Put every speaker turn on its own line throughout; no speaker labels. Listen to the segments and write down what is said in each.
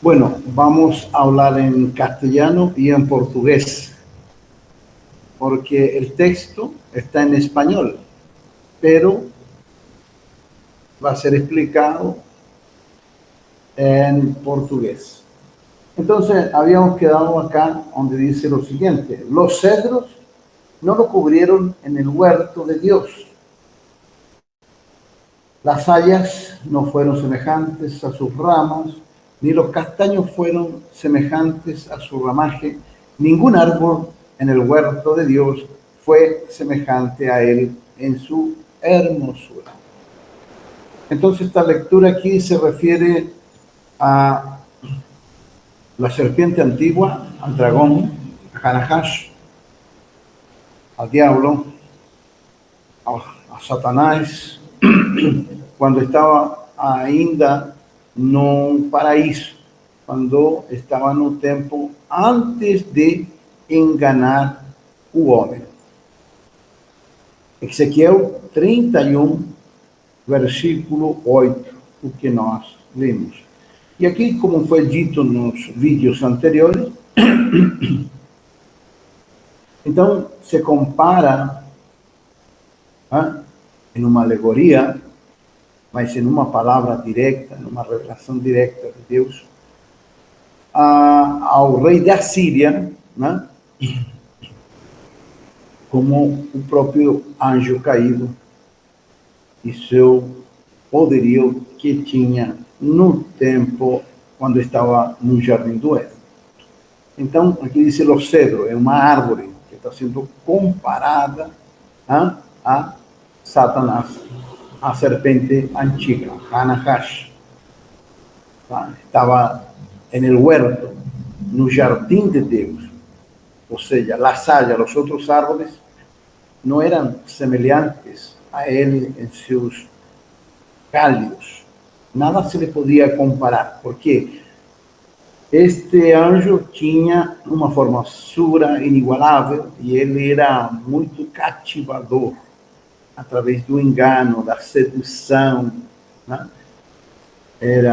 Bueno, vamos a hablar en castellano y en portugués, porque el texto está en español, pero va a ser explicado en portugués. Entonces, habíamos quedado acá donde dice lo siguiente: los cedros no lo cubrieron en el huerto de Dios. Las hayas no fueron semejantes a sus ramas, ni los castaños fueron semejantes a su ramaje. Ningún árbol en el huerto de Dios fue semejante a él en su hermosura. Entonces, esta lectura aquí se refiere a la serpiente antigua, al dragón, a Nahash, al diablo, a Satanás, quando estava ainda no paraíso, quando estava no tempo antes de enganar o homem. Ezequiel 31, versículo 8, o que nós lemos. E aqui, como foi dito nos vídeos anteriores, então se compara em uma alegoria, mas em uma palavra direta, numa revelação direta de Deus, ao rei da Síria, né? Como o próprio anjo caído e seu poderio que tinha no tempo quando estava no Jardim do Éden. Então, aqui diz o cedro, é uma árvore que está sendo comparada a Satanás, a serpiente antigua, Nahash. Estava no huerto, no jardim de Deus. Ou seja, a saya, os outros árvores, não eram semelhantes a ele em seus galhos. Nada se lhe podia comparar, porque este anjo tinha uma formosura inigualável e ele era muito cativador, através do engano, da sedução, né? Ele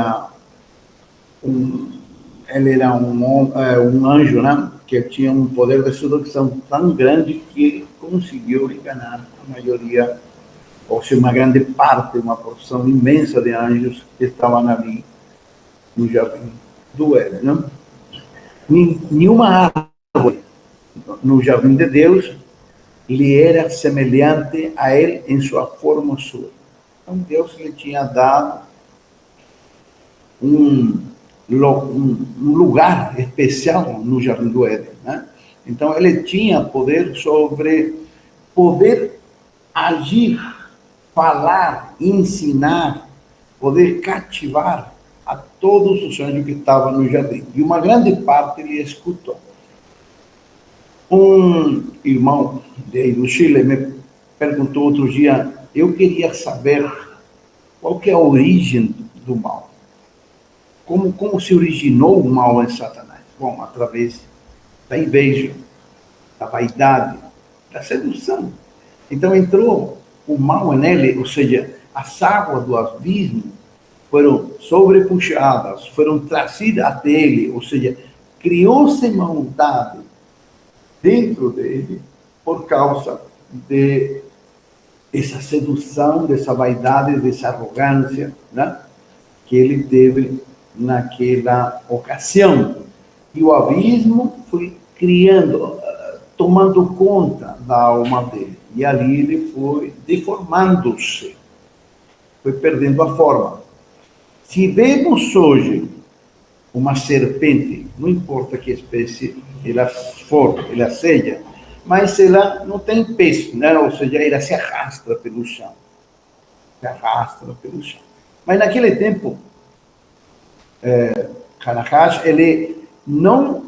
era um anjo, né? Que tinha um poder de sedução tão grande que conseguiu enganar a maioria, ou seja, uma grande parte, uma porção imensa de anjos que estavam ali no jardim do Éden, né? Nenhuma árvore no jardim de Deus lhe era semelhante a ele em sua formosura. Então, Deus lhe tinha dado um lugar especial no Jardim do Éden, né? Então, ele tinha poder agir, falar, ensinar, poder cativar a todos os anjos que estavam no jardim. E uma grande parte ele escutou. Um irmão do Chile me perguntou outro dia, eu queria saber qual que é a origem do mal. Como se originou o mal em Satanás? Bom, através da inveja, da vaidade, da sedução. Então entrou o mal nele, ou seja, as águas do abismo foram sobrepuxadas, foram trazidas até ele, ou seja, criou-se maldade dentro dele por causa de essa sedução, dessa vaidade, dessa arrogância, né? Que ele teve naquela ocasião. E o abismo foi criando, tomando conta da alma dele. E ali ele foi deformando-se, foi perdendo a forma. Se vemos hoje uma serpente, não importa que espécie ela for, ela seja, mas ela não tem peso, né? Ou seja, ela se arrasta pelo chão. Mas naquele tempo, Nahash, ele não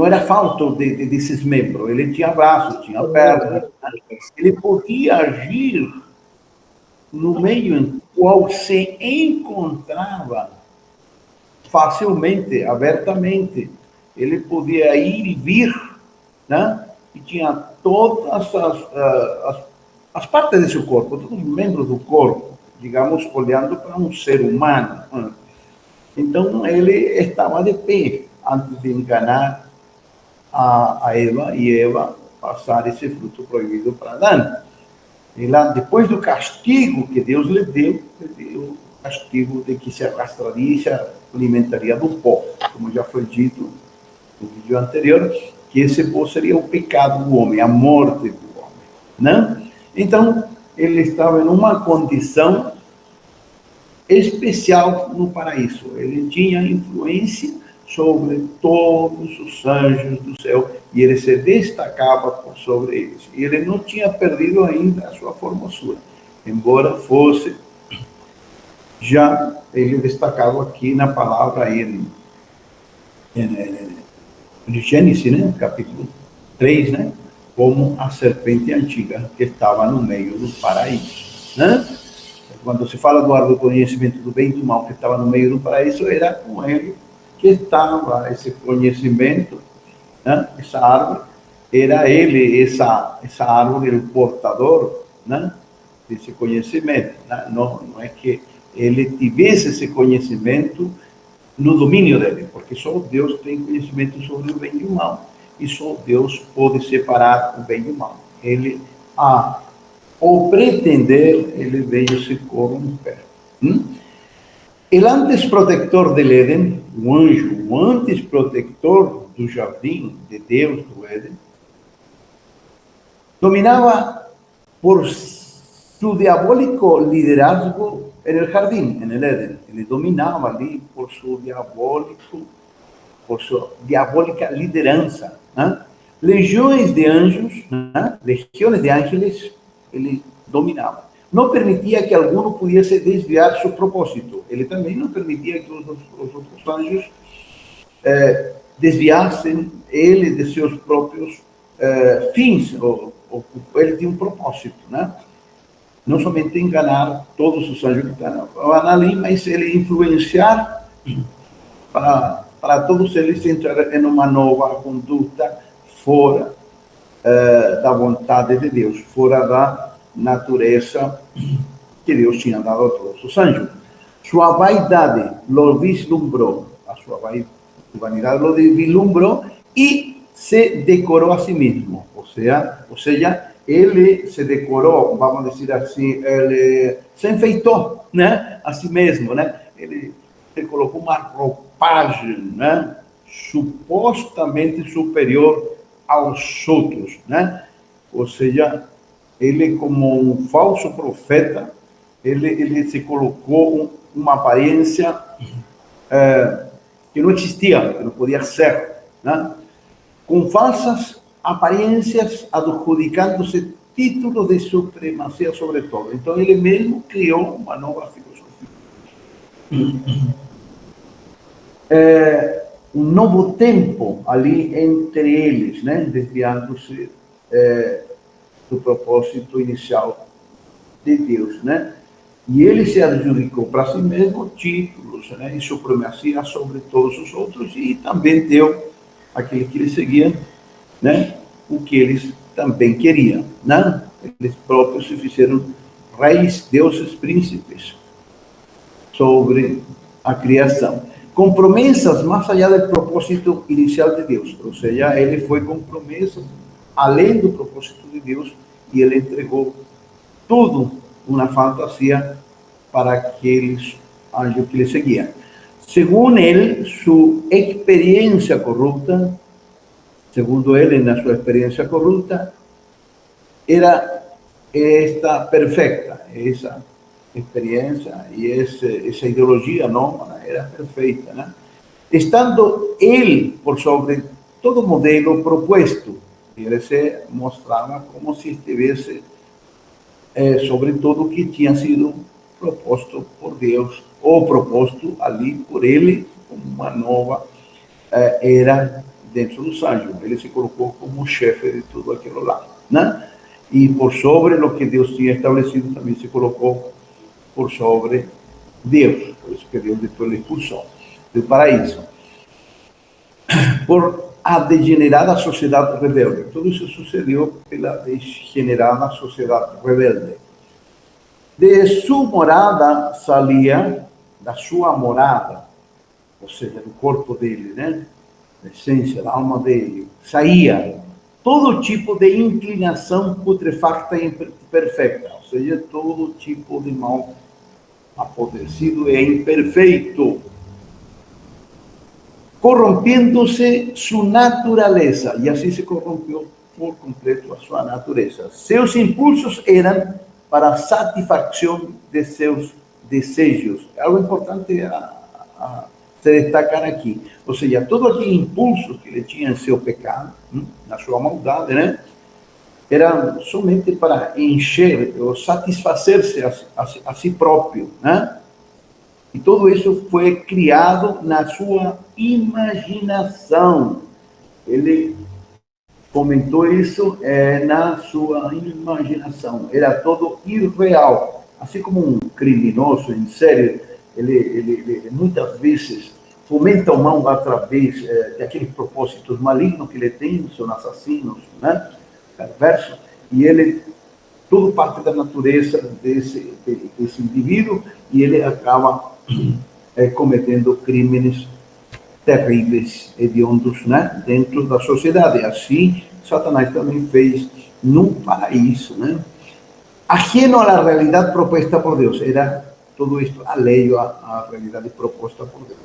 era falto desses membros, ele tinha braços, tinha pernas, ele podia agir no meio em qual se encontrava facilmente, abertamente. Ele podia ir e vir, né? E tinha todas as partes de seu corpo, todos os membros do corpo, digamos, olhando para um ser humano. Então, ele estava de pé antes de enganar a Eva e Eva passar esse fruto proibido para Adão. E lá, depois do castigo que Deus lhe deu o castigo de que se arrastraria e se alimentaria do pó, como já foi dito no vídeo anterior, que esse pó seria o pecado do homem, a morte do homem, né? Então, ele estava em uma condição especial no paraíso. Ele tinha influência sobre todos os anjos do céu e ele se destacava por sobre eles. E ele não tinha perdido ainda a sua formosura, embora fosse já ele destacava aqui na palavra aí em Gênesis, né, capítulo 3, né, como a serpente antiga que estava no meio do paraíso, né? Quando se fala do árvore do conhecimento do bem e do mal que estava no meio do paraíso, era com ele que estava esse conhecimento, né? Essa árvore, era ele, essa árvore, o portador, né? Desse conhecimento, né? Não é que ele tivesse esse conhecimento no domínio dele, porque só Deus tem conhecimento sobre o bem e o mal, e só Deus pode separar o bem e o mal. Ele, ou pretender, ele veio se corromper. O antes protector del Éden, o anjo, o antes protector do jardim de Deus do Éden, dominava por su diabólico liderazgo en el jardín, en el Éden. Ele dominava ali por sua diabólica liderança, né? Legiões de anjos, né? Legiões de ángeles, ele dominava. Não permitia que alguno pudesse desviar seu propósito. Ele também não permitia que os outros anjos desviassem ele de seus próprios fins. Ele tinha um propósito, né? Não somente enganar todos os anjos que estavam ali, mas ele influenciar para todos eles entrar em uma nova conduta fora da vontade de Deus, fora da natureza que Deus tinha dado a todos os anjos. Sua vaidade lo vislumbrou, a sua vanidade lo vislumbrou e se decorou a si mesmo, ou seja, ele se decorou, vamos dizer assim, ele se enfeitou, né, a si mesmo, né? Ele colocou uma roupagem, né, supostamente superior aos outros, né? Ou seja, ele como um falso profeta, ele se colocou uma aparência que não existia, que não podia ser, né? Com falsas aparências, adjudicando-se títulos de supremacia sobre todo. Então, ele mesmo criou uma nova filosofia. Um novo tempo ali entre eles, né? Desviando-se do propósito inicial de Deus, né? E ele se adjudicou para si mesmo títulos, né? E supremacia sobre todos os outros e também deu àquele que ele seguia, né? O que eles também queriam, né? Eles próprios se fizeram reis, deuses, príncipes sobre a criação, com promessas mais allá do propósito inicial de Deus. Ou seja, ele foi com promessas além do propósito de Deus e ele entregou tudo uma fantasia para aqueles anjos que ele seguiam. Segundo ele, sua experiência corrupta, segundo ele, na sua experiência corrupta, era esta perfeita, essa experiência e essa ideologia nômada era perfeita, né? Estando ele por sobre todo modelo proposto, ele se mostrava como se estivesse sobre tudo que tinha sido proposto por Deus, ou proposto ali por ele, como uma nova era dentro dos anjos. Ele se colocou como chefe de tudo aquilo lá, né? E por sobre o que Deus tinha estabelecido, também se colocou por sobre Deus. Por isso que Deus depois ele expulsou do paraíso. Por a degenerada sociedade rebelde. Tudo isso sucedeu pela degenerada sociedade rebelde. De sua morada salia, da sua morada, ou seja, do corpo dele, né? Da essência, da alma dele, saía todo tipo de inclinação putrefacta e imperfeita, ou seja, todo tipo de mal apodrecido e imperfeito, corrompiendo-se sua natureza, e assim se corrompeu por completo a sua natureza. Seus impulsos eram para a satisfação de seus desejos. É algo importante a se destacar aqui. Ou seja, todo aquele impulso que ele tinha em seu pecado, na sua maldade, né? Era somente para encher ou satisfazer-se a si próprio, né? E tudo isso foi criado na sua imaginação. Ele comentou isso na sua imaginação. Era todo irreal. Assim como um criminoso em série, ele muitas vezes fomenta o mal através daqueles propósitos malignos que ele tem, são assassinos, né? Perversos, e ele, tudo parte da natureza desse indivíduo, e ele acaba cometendo crimes terríveis, hediondos, né? Dentro da sociedade. Assim, Satanás também fez no paraíso, né? Ajeno à realidade proposta por Deus. Era tudo isto alheio à realidade proposta por Deus.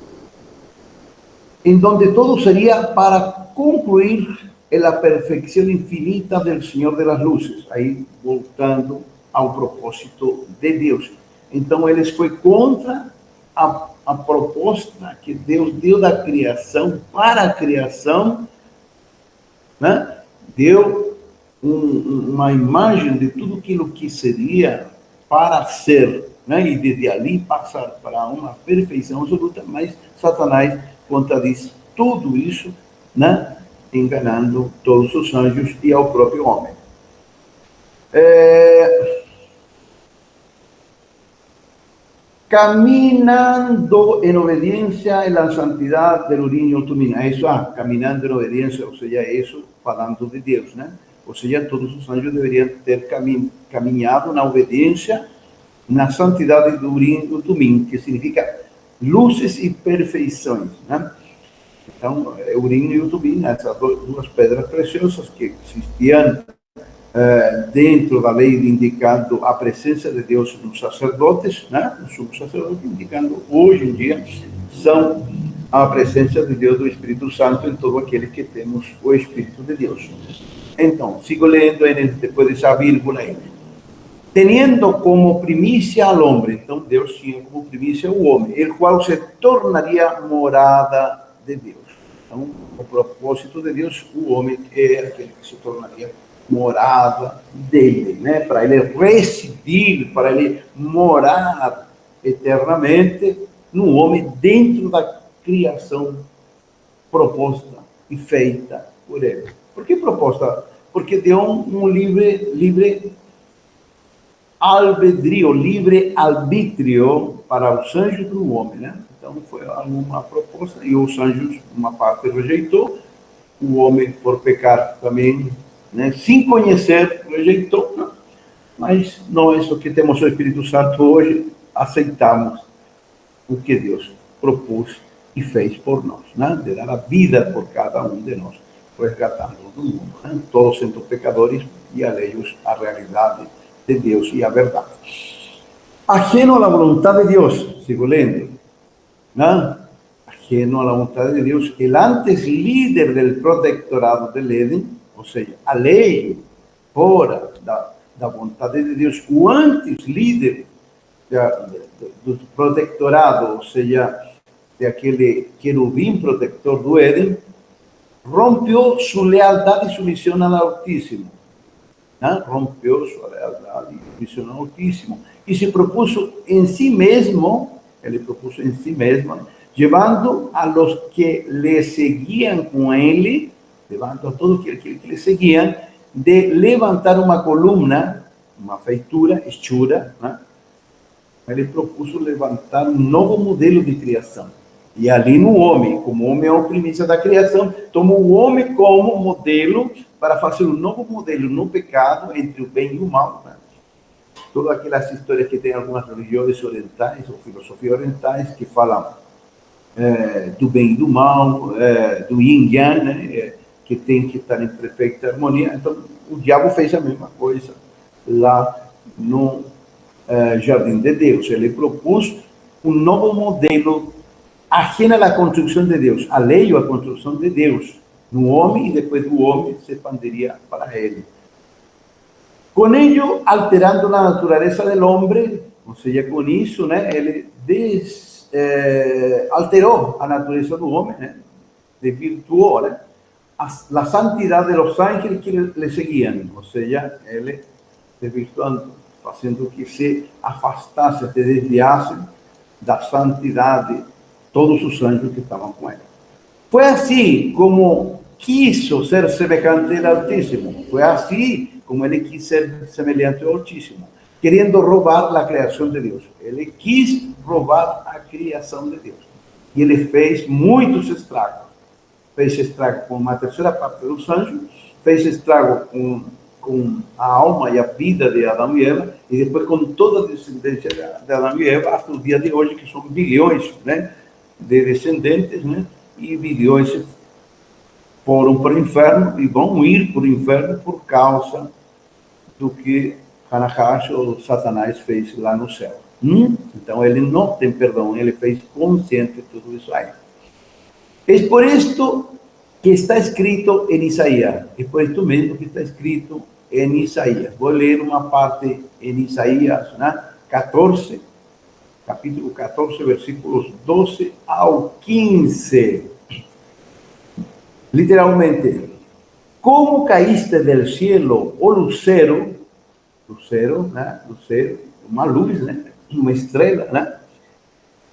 Em donde todo seria para concluir a perfeição infinita do Senhor de las Luces. Aí, voltando ao propósito de Deus. Então, eles foi contra a proposta que Deus deu da criação para a criação, né? Deu uma imagem de tudo aquilo que seria para ser, né? E desde ali passar para uma perfeição absoluta, mas Satanás contradiz tudo isso, né? Enganando todos os anjos e ao próprio homem. Caminando en obediencia en la santidad del Urim Tumim. Eso, caminando en obediencia, ou seja, isso falando de Deus, né? Ou seja, todos os anjos deveriam ter caminhado na obediência, na santidade do Urim e Tumim, que significa luzes e perfeições, né? Então, Urim e Tumim, essas duas pedras preciosas que existiam dentro da lei, indicando a presença de Deus nos sacerdotes, né? Nos sumos sacerdotes, indicando hoje em dia são a presença de Deus, do Espírito Santo, em todo aquele que temos o Espírito de Deus. Então, sigo lendo depois dessa vírgula aí. Teniendo como primícia al hombre, então Deus tinha como primícia o homem, el qual se tornaria morada de Deus. Então, o propósito de Deus, o homem é aquele que se tornaria morada dele, né? Para ele residir, para ele morar eternamente no homem, dentro da criação proposta e feita por ele. Por que proposta? Porque deu um livre albedrío, livre arbítrio para os anjos e para o homem, né? Então foi uma proposta, e os anjos, uma parte rejeitou, o homem, por pecar também, né, sem conhecer, rejeitou, né? Mas nós, o que temos o Espírito Santo hoje, aceitamos o que Deus propôs e fez por nós, né? De dar a vida por cada um de nós, resgatando do mundo, né? Todos sendo pecadores e alheios à realidade de Deus e à verdade. Ajeno à vontade de Deus, sigo lendo, né? Ajeno à vontade de Deus, el antes líder del protectorado del Éden, ou seja, alheio, fora da vontade de Deus, o antes líder do protectorado, ou seja, daquele querubim protetor do Éden, rompeu sua lealdade e submissão ao Altíssimo. Né? Rompeu sua lealdade e submissão ao Altíssimo. E se propôs em si mesmo, ele propôs em si mesmo, levando a los que le seguiam com ele, levando a todos aqueles que le seguiam, de levantar uma coluna, uma feitura, hechura, né? Ele propôs levantar um novo modelo de criação. E ali no homem, como o homem é a primícia da criação, toma o homem como modelo para fazer um novo modelo no pecado entre o bem e o mal, né? Todas aquelas histórias que tem algumas religiões orientais ou filosofias orientais que falam do bem e do mal, do yin e yang, né? Que tem que estar em perfeita harmonia. Então, o diabo fez a mesma coisa lá no Jardim de Deus. Ele propôs um novo modelo ajeno à construção de Deus, a lei ou a construção de Deus no homem, e depois do homem se expandiria para ele. Com ello, alterando a natureza do homem, ou seja, com isso, né, ele alterou a natureza do homem, né, desvirtuou, né, a santidade dos ángeles que le seguiam, ou seja, ele desvirtuando, fazendo que se afastasse, se desviasse da santidade todos os anjos que estavam com ele. Foi assim como quis ser semejante ao Altíssimo, foi assim como ele quis ser semelhante ao Altíssimo, querendo roubar a criação de Deus. Ele quis roubar a criação de Deus. E ele fez muitos estragos. Fez estrago com uma terceira parte dos anjos, fez estrago com a alma e a vida de Adão e Eva, e depois com toda a descendência de Adão e Eva, até o dia de hoje, que são bilhões, né, de descendentes, né, e bilhões foram para o inferno e vão ir para o inferno por causa do que Hanahash ou Satanás fez lá no céu. Então ele não tem perdão, ele fez consciente tudo isso aí. É por isto que está escrito em Isaías, é por isto mesmo que está escrito em Isaías. Vou ler uma parte em Isaías, né? 14, capítulo 14, versículos 12 ao 15. Literalmente, como caíste del cielo, o lucero, né? Lucero, uma luz, né? Uma estrela, né?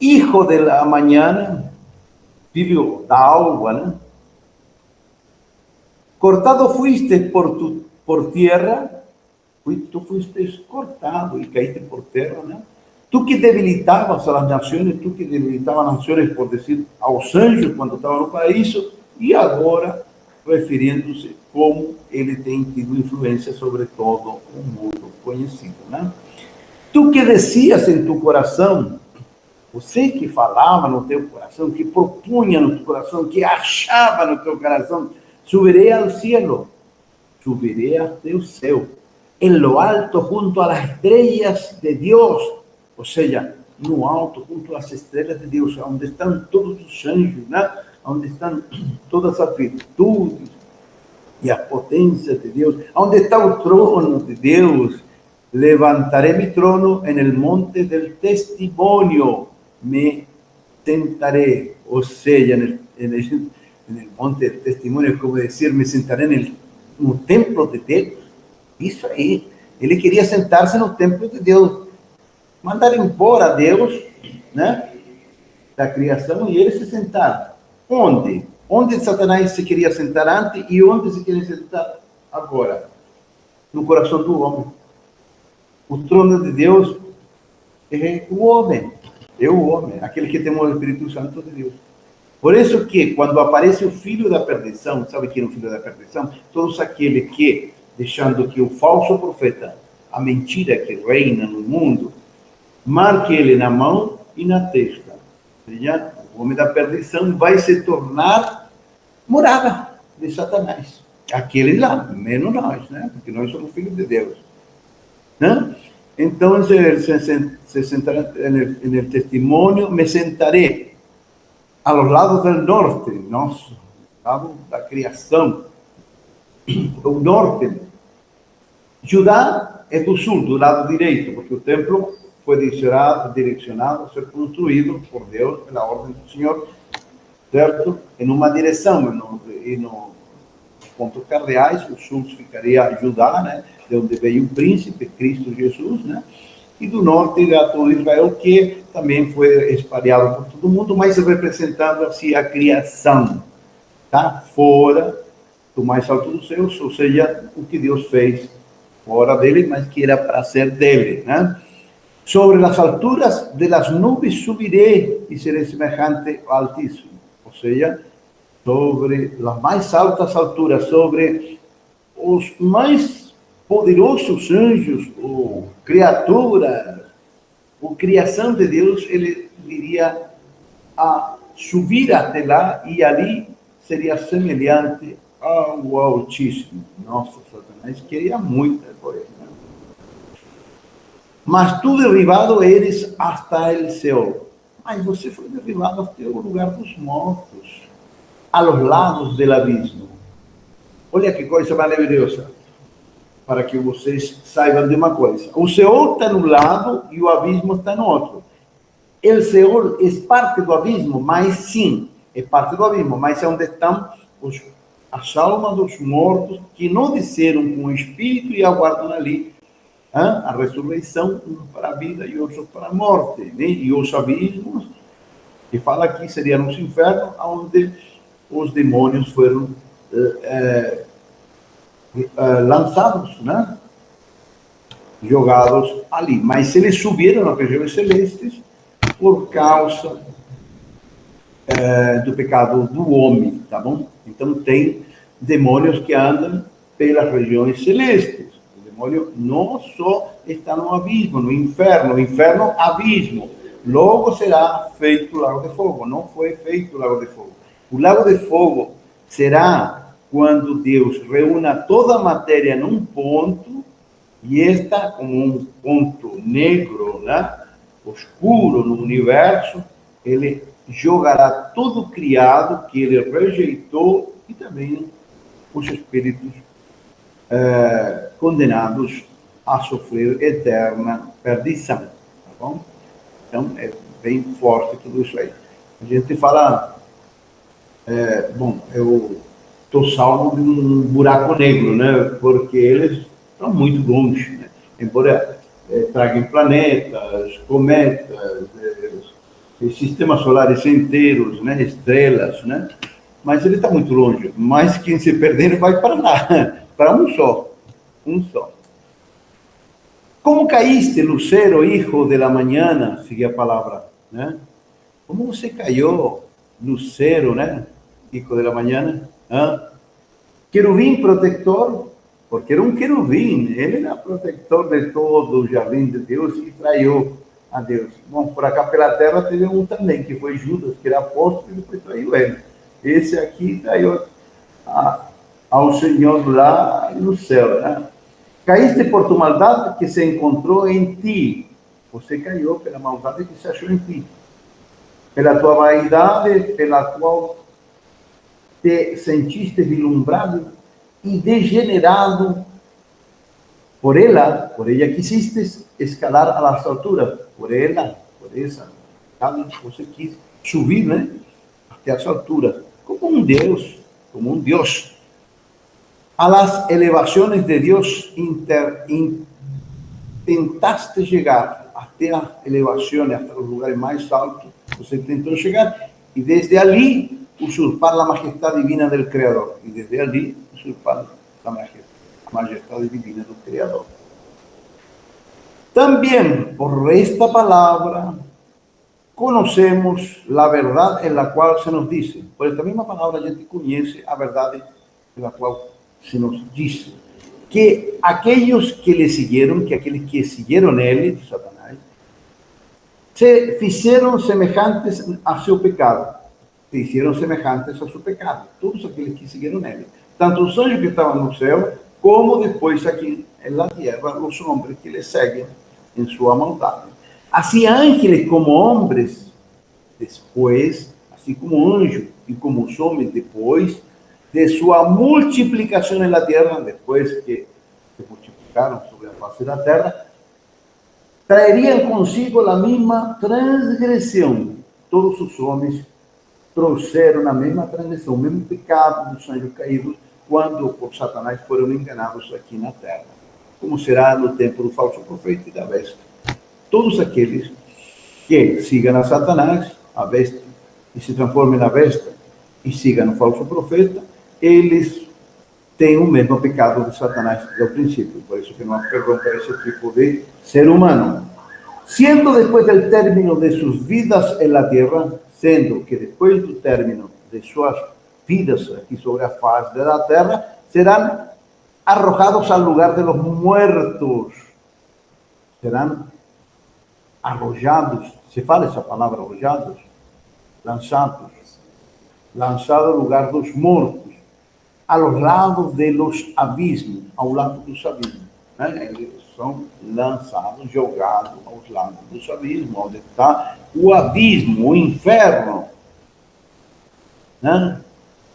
Hijo de la mañana, filho da alva, né? Cortado fuiste por tierra, tu fuiste cortado e caíste por terra, né? Tu que debilitabas as nações, tu que debilitabas as nações, por dizer, aos anjos quando estavam no paraíso, e agora referindo-se como ele tem tido influência sobre todo o mundo conhecido, né? Tu que descias em tu coração, você que falava no teu coração, que propunha no teu coração, que achava no teu coração, subirei ao cielo, subirei até o céu, en lo alto junto a las estrellas de Dios, ou seja, no alto junto às estrelas de Deus, onde estão todos os anjos, né? Onde estão todas as virtudes e a potência de Deus, onde está o trono de Deus. Levantaré mi trono en el monte del testimonio, me sentaré, ou seja, en el monte del testimonio, como decir, me sentaré no templo de Deus. Isso aí, ele queria sentar-se no templo de Deus, mandar embora Deus, né, da criação, e ele se sentar. Onde? Onde Satanás se queria sentar antes e onde se queria sentar agora? No coração do homem. O trono de Deus é o homem, aquele que tem o Espírito Santo de Deus. Por isso que, quando aparece o filho da perdição, sabe quem é o filho da perdição? Todos aqueles que, deixando que o falso profeta, a mentira que reina no mundo, marque ele na mão e na testa. Ou seja, o homem da perdição vai se tornar morada de Satanás. Aqueles lá, menos nós, né? Porque nós somos filhos de Deus. ¿No? Entonces se sentará en el testimonio, me sentaré a los lados del norte, nosso lado da criação, o norte. Judá é do sul, do lado direito, porque o templo foi direcionado a ser construído por Deus pela ordem do Senhor, certo? Em uma direção, e nos pontos cardeais, o sul ficaria Judá, né? De onde veio o príncipe, Cristo Jesus, né? E do norte irá todo Israel, que também foi espalhado por todo mundo, mas representando assim a criação, tá? Fora do mais alto dos céus, ou seja, o que Deus fez fora dele, mas que era para ser dele, né? Sobre as alturas de las nubes subiré e serei semejante ao Altíssimo, ou seja, sobre as mais altas alturas, sobre os mais poderosos anjos, ou criaturas, ou criação de Deus, ele iria a subir até lá e ali seria semelhante ao Altíssimo. Nossa, Satanás queria muita coisa. Mas tu derribado eres hasta el Seol. Mas você foi derribado até o lugar dos mortos, a los lados do abismo. Olha que coisa maravilhosa, para que vocês saibam de uma coisa. O Seol está num lado e o abismo está no outro. O Seol é parte do abismo, mas sim, é parte do abismo, mas é onde estão as almas dos mortos que não desceram com o Espírito e aguardam ali a ressurreição, um para a vida e outro para a morte, né? E os abismos, que fala aqui, seriam os infernos, onde os demônios foram lançados, né? Jogados ali. Mas eles subiram nas regiões celestes por causa do pecado do homem, tá bom? Então tem demônios que andam pelas regiões celestes. O demônio não só está no abismo, no inferno, abismo. Logo será feito o lago de fogo. Não foi feito o lago de fogo. O lago de fogo será quando Deus reúna toda a matéria num ponto, e esta como um ponto negro, né, escuro no universo, ele jogará todo criado que ele rejeitou e também os espíritos condenados a sofrer eterna perdição, tá bom? Então, é bem forte tudo isso aí. A gente fala, eu estou salvo de um buraco negro, né? Porque eles estão muito longe, né? Embora tragam planetas, cometas, sistemas solares inteiros, né? Estrelas, né? Mas ele está muito longe. Mas quem se perder vai para lá, para um só. Como caíste, Lucero, hijo de la mañana, sigue a palavra, né? Como você caiu, Lucero, né? Hijo de la mañana. Querubim protetor, porque era um querubim, ele era protetor de todo o jardim de Deus e traiu a Deus. Bom, por acá pela terra teve um também, que foi Judas, que era apóstolo e depois traiu ele. Esse aqui traiu ao Senhor lá no céu, né? Caíste por tu maldade que se encontrou em ti. Você caiu pela maldade que se achou em ti. Pela tua vaidade, pela qual te sentiste vislumbrado e degenerado. Por ella quisiste escalar a las alturas. Por essa, você quis subir, né? Até as alturas. Como um Deus. A las elevaciones de Dios intentaste llegar até as elevações, até os lugares mais altos, você tentou chegar, e desde ali usurpar a majestade divina do Criador, e desde ali usurpar a majestade divina do Criador. Também, por esta palavra, conhecemos a verdade em la qual se nos diz. Por esta mesma palavra a gente conhece a verdade em la qual se nos diz que aqueles que lhe seguiram, que aqueles que seguiram ele, Satanás, se fizeram semelhantes a seu pecado. Se hicieron semelhantes a seu pecado. Todos aqueles que seguiram ele. Tanto os anjos que estavam no céu, como depois aqui na terra, os homens que lhe seguem em sua maldade. Assim, ángeles como homens, depois, assim como anjos e como os homens depois, de sua multiplicação na terra, depois que se multiplicaram sobre a face da terra, traeriam consigo a mesma transgressão. Todos os homens trouxeram a mesma transgressão, o mesmo pecado dos anjos caídos, quando por Satanás foram enganados aqui na terra. Como será no tempo do falso profeta e da besta. Todos aqueles que sigam a Satanás, a besta, e se transformem na besta, e sigam o falso profeta, eles têm o mesmo pecado de Satanás desde o princípio. Por isso que não há perdão para esse tipo de ser humano. Sendo depois do término de suas vidas na terra, sendo que depois do término de suas vidas aqui sobre a face da terra, serão arrojados ao lugar de los muertos. Serão arrojados, se fala essa palavra, arrojados? lançados, lançado ao lugar dos mortos, ao lado de los abismos, ao lado dos abismos. Né? Eles são lançados, jogados aos lados dos abismos, onde está o abismo, o inferno. Né?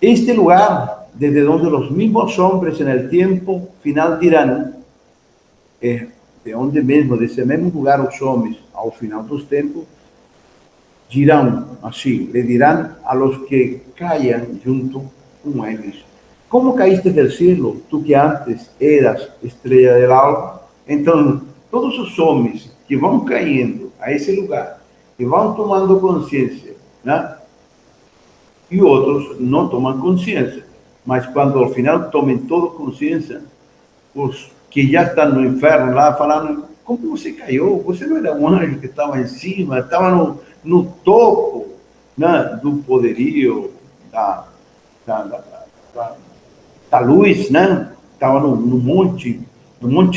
Este lugar, desde onde os mismos homens en el tiempo final dirán, de onde mesmo, desse mesmo lugar, os homens, ao final dos tempos, dirão assim, le dirão a los que caiam junto com eles: como caíste del cielo, tu que antes eras estrela del alba? Então, todos os homens que vão caindo a esse lugar, que vão tomando consciência, né? E outros não tomam consciência, mas quando ao final tomem toda consciência, os que já estão no inferno lá falando: como você caiu? Você não era um anjo que estava em cima, estava no topo, né, do poderio, da luz, né? Estava no monte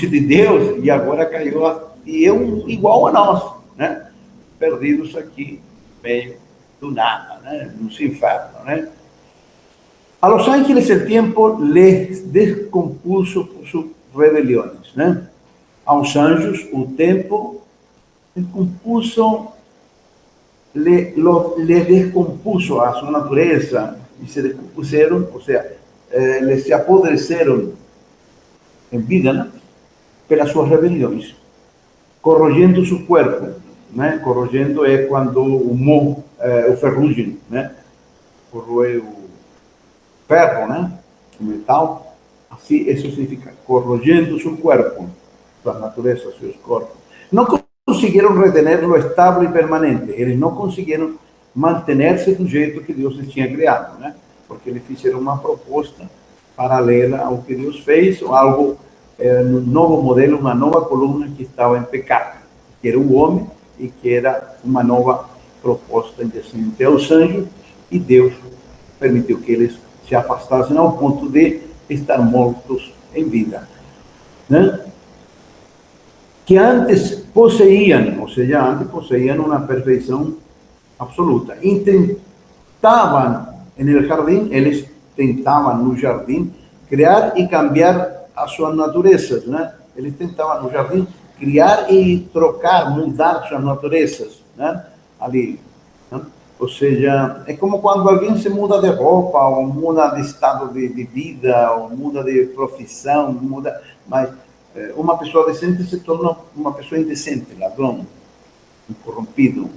de Deus, e agora caiu e igual a nós, né? Perdidos aqui, meio do nada, né? Nos infernos, né? A los ángeles el tiempo les descompuso por sus rebeliones, né? Aos anjos o tempo descompuso, les descompuso a sua natureza, e se descompuseram, ou seja, les se apodreceram em vida, né? Pelas suas rebeliões, corroendo seu corpo, né? Corroendo é quando o ferrugem, né? Corroe o ferro, né? O metal. Assim, isso significa corroendo seu corpo, sua natureza, seus corpos. Não conseguiram retener-lo estável e permanente. Eles não conseguiram manter-se do jeito que Deus lhes tinha criado, né? Porque eles fizeram uma proposta paralela ao que Deus fez, ou algo, um novo modelo, uma nova coluna que estava em pecado, que era o homem, e que era uma nova proposta indecente aos anjos, e Deus permitiu que eles se afastassem ao ponto de estar mortos em vida, né? Que antes possuíam, ou seja, antes possuíam uma perfeição absoluta. E tentavam no jardim, eles tentavam no jardim criar e cambiar as suas naturezas, né? Eles tentavam no jardim criar e trocar, mudar suas naturezas, né? Ali, né? Ou seja, é como quando alguém se muda de roupa, ou muda de estado de vida, ou muda de profissão, mas uma pessoa decente se torna uma pessoa indecente, ladrão, um corrompido,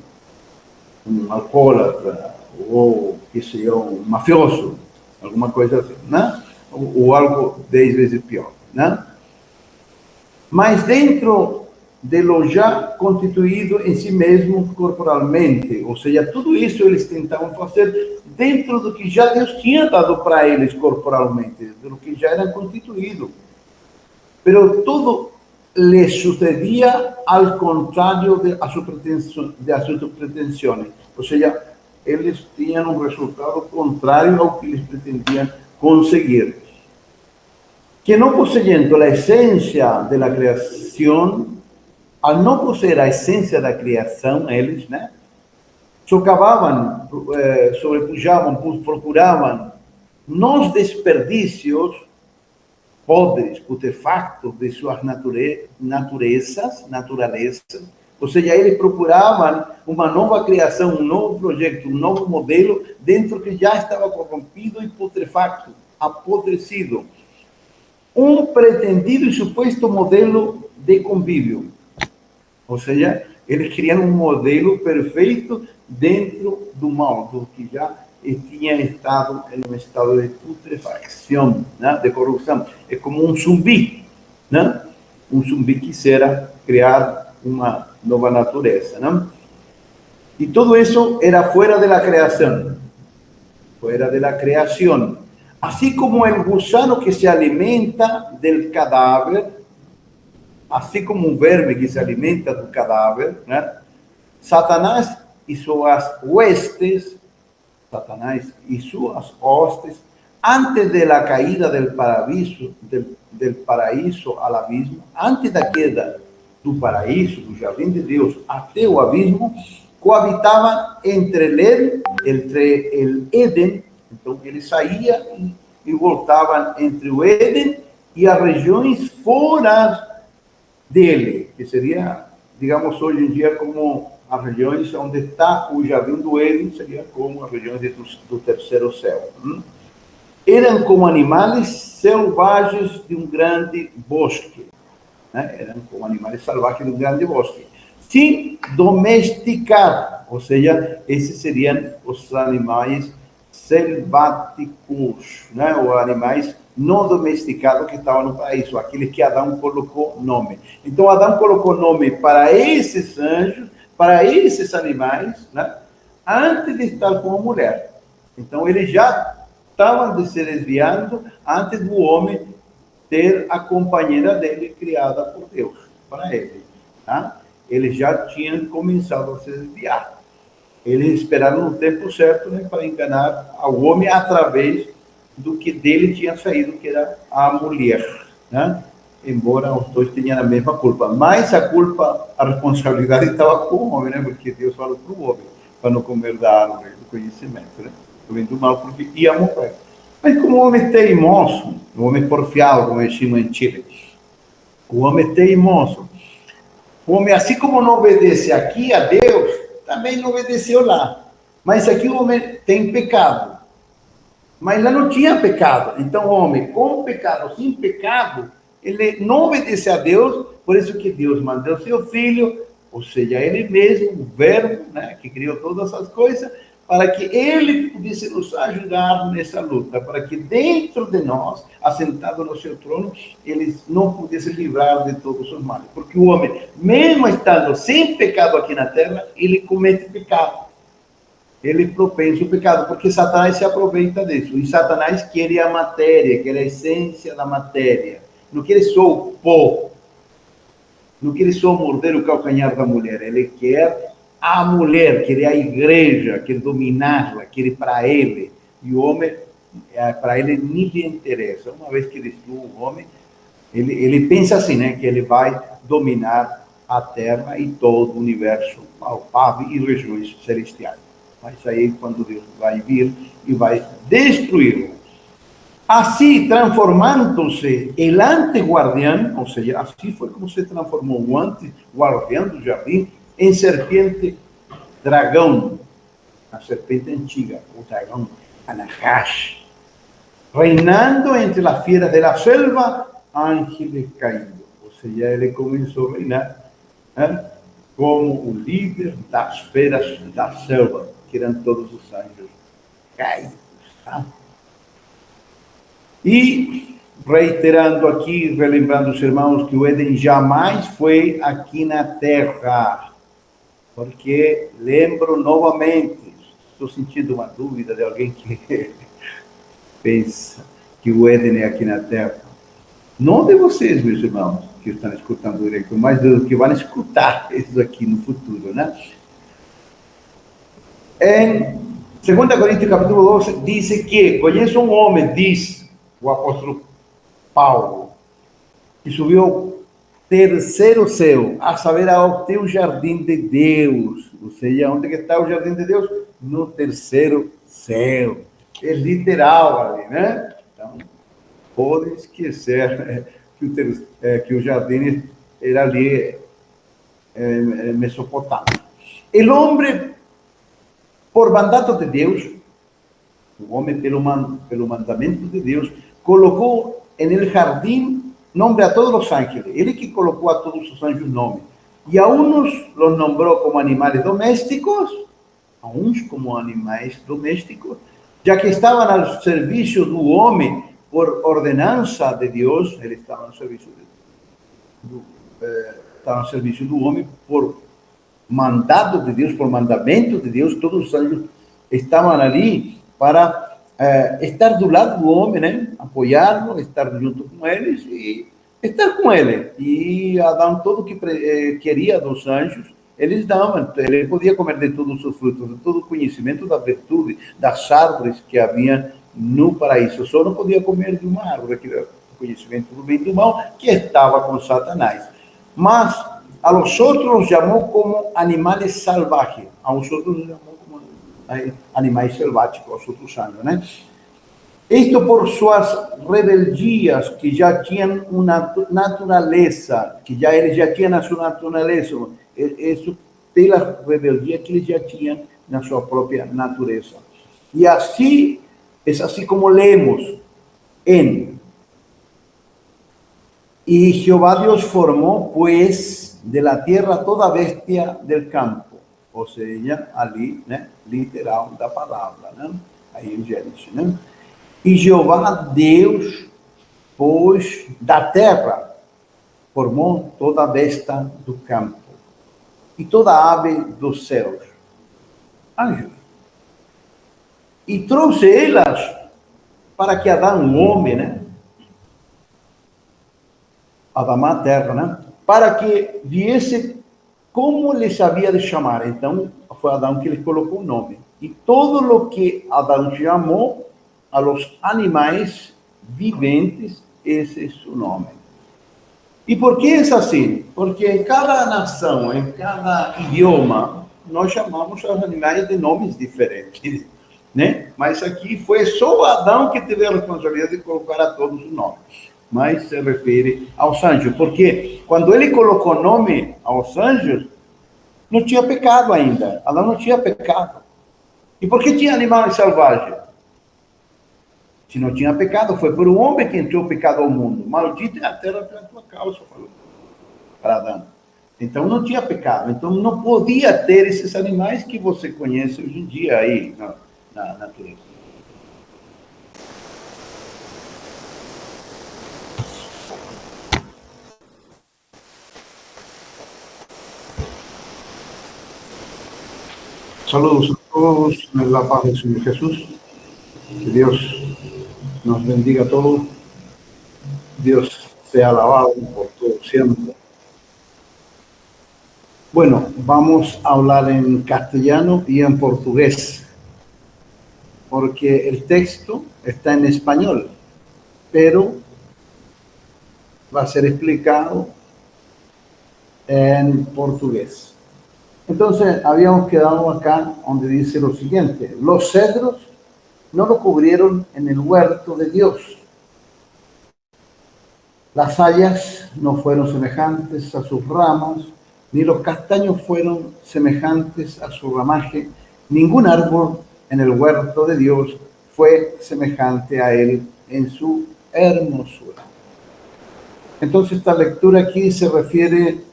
um alcoólatra, ou, que sei eu, um mafioso, alguma coisa assim, né? Ou algo 10 vezes pior, né? Mas dentro de lo já constituído em si mesmo corporalmente, ou seja, tudo isso eles tentavam fazer dentro do que já Deus tinha dado para eles corporalmente, do que já era constituído. Pero todo les sucedía al contrario de sus pretensiones. O sea, ellos tenían un resultado contrario ao que eles pretendiam conseguir. Que no poseyendo la esencia de la creación, al no poseer a esencia da criação, eles, né, socavavam, sobrepujavam, procuravam nos desperdícios podres, putefactos de suas naturezas, ou seja, eles procuravam uma nova criação, um novo projeto, um novo modelo dentro que já estava corrompido e putrefacto, apodrecido. Um pretendido e suposto modelo de convívio, ou seja, eles queriam um modelo perfeito dentro do mal, do que já tinha estado em um estado de putrefacção, né, de corrupção. É como um zumbi, né? Um zumbi quisera criar uma nova natureza, né? E tudo isso era fora da criação, fora da criação. Assim como o gusano que se alimenta del cadáver, assim como um verme que se alimenta do cadáver, né? Satanás e suas hostes, antes de la caída del paraíso al abismo, antes da queda do paraíso, do jardim de Deus, até o abismo, coabitavam entre o Éden. Então, ele saía e voltava entre o Éden e as regiões fora dele, que seria, digamos, hoje em dia, como as regiões onde está o jardim do Éden, seria como as regiões do terceiro céu. Eram como animais selvagens de um grande bosque. Eram como animais selvagens de um grande bosque. Sem domesticar, ou seja, esses seriam os animais selváticos, ou animais não domesticados que estavam no paraíso, aqueles que Adão colocou nome. Então, Adão colocou nome para esses anjos, para esses animais, antes de estar com a mulher. Então, eles já estavam se desviando antes do homem ter a companheira dele criada por Deus, para ele. Eles já tinham começado a se desviar. Eles esperaram o tempo certo, para enganar ao homem através do que dele tinha saído, que era a mulher. Embora os dois tenham a mesma culpa. Mas a culpa, a responsabilidade estava com o homem, porque Deus falou para o homem, para não comer da árvore do conhecimento, do bem e do mal, porque ia morrer. Mas como o homem é teimoso, o homem porfiado, como decimos em Chile, o homem é teimoso, o homem, assim como não obedece aqui a Deus, também não obedeceu lá. Mas aqui o homem tem pecado. Mas lá não tinha pecado. Então o homem, com pecado, sem pecado, ele não obedece a Deus, por isso que Deus mandou seu filho, ou seja, ele mesmo, o verbo, que criou todas as coisas, para que ele pudesse nos ajudar nessa luta, para que dentro de nós, assentado no seu trono, ele não pudesse livrar de todos os males. Porque o homem, mesmo estando sem pecado aqui na terra, ele comete pecado. Ele propensa o pecado, porque Satanás se aproveita disso. E Satanás quer a matéria, quer a essência da matéria. Não quer só o pó. Não quer só morder o calcanhar da mulher. Ele quer a mulher, quer a igreja, quer dominá-la, quer para ele. E o homem, para ele, nem lhe interessa. Uma vez que ele destrua o homem, ele pensa assim, que ele vai dominar a terra e todo o universo palpável e regiões celestiais. Mas aí, quando Deus vai vir e vai destruí-lo. Assim, transformando-se el anteguardián, ou seja, assim foi como se transformou o anteguardián do jardim em serpente dragão, a serpente antiga, o dragão Anahash, reinando entre as fieras da selva, ángel caído. Ou seja, ele começou a reinar como o líder das feras da selva, que eram todos os anjos caídos. E, reiterando aqui, relembrando os irmãos, que o Éden jamais foi aqui na terra, porque, lembro novamente, estou sentindo uma dúvida de alguém que pensa que o Éden é aqui na terra. Não de vocês, meus irmãos, que estão escutando direito, mas do que vão escutar isso aqui no futuro, Em 2 Coríntios capítulo 12, diz que conheço um homem, diz o apóstolo Paulo, que subiu ao terceiro céu, a saber, ao teu jardim de Deus. Ou seja, onde que está o jardim de Deus? No terceiro céu. É literal ali, Então, pode esquecer que o jardim era ali em Mesopotâmia. O homem, por mandato de Deus, o homem, pelo mandamento de Deus, colocou no jardim nome a todos os ángeles. Ele que colocou a todos os anjos nome. E a uns los nombrou como animais domésticos, já que estavam ao serviço do homem por ordenança de Deus. Eles estavam ao serviço do homem por mandado de Deus, por mandamento de Deus. Todos os anjos estavam ali para estar do lado do homem, apoiá-lo, estar junto com eles e estar com ele. E Adão, tudo que queria dos anjos, eles davam. Ele podia comer de todos os frutos, de todo o conhecimento da virtude, das árvores que havia no paraíso. Só não podia comer de uma árvore, que era o conhecimento do bem e do mal, que estava com Satanás. Mas a los otros los llamó como animales salvajes, a los otros los llamó como animales selváticos, a los otros años, ¿no? Esto por sus rebeldías que ya tenían una naturaleza, que ya ellos ya tenían su naturaleza, eso pela rebeldía que ellos ya tenían en su propia naturaleza. Y así, es así como leemos y Jehová Dios formó, pues, de la tierra toda bestia del campo. O sea, ali, né, literal da palavra, né? Aí em Gênesis, né? E Jeová Deus, pois, da terra, formou toda besta do campo e toda ave dos céus, anjos. E trouxe elas para que Adão, um homem, né? Adão a terra, né? Para que viesse como lhes havia de chamar. Então, foi Adão que lhes colocou o nome. E todo o que Adão chamou a los animais viventes, esse é o nome. E por que é assim? Porque em cada nação, em cada idioma, nós chamamos os animais de nomes diferentes, né? Mas aqui foi só Adão que teve a responsabilidade de colocar a todos os nomes. Mas se refere aos anjos, porque quando ele colocou nome aos anjos, não tinha pecado ainda. Adão não tinha pecado. E por que tinha animais selvagens? Se não tinha pecado, foi por um homem que entrou o pecado ao mundo. Maldita é a terra pela tua causa, falou para Adão. Então não tinha pecado. Então não podia ter esses animais que você conhece hoje em dia aí na natureza. Saludos a todos, en la paz del Señor Jesús. Que Dios nos bendiga a todos. Dios sea alabado por todo siempre. Bueno, vamos a hablar en castellano y en portugués, porque el texto está en español, pero va a ser explicado en portugués. Entonces, habíamos quedado acá donde dice lo siguiente: los cedros no lo cubrieron en el huerto de Dios. Las hayas no fueron semejantes a sus ramas, ni los castaños fueron semejantes a su ramaje. Ningún árbol en el huerto de Dios fue semejante a él en su hermosura. Entonces, esta lectura aquí se refiere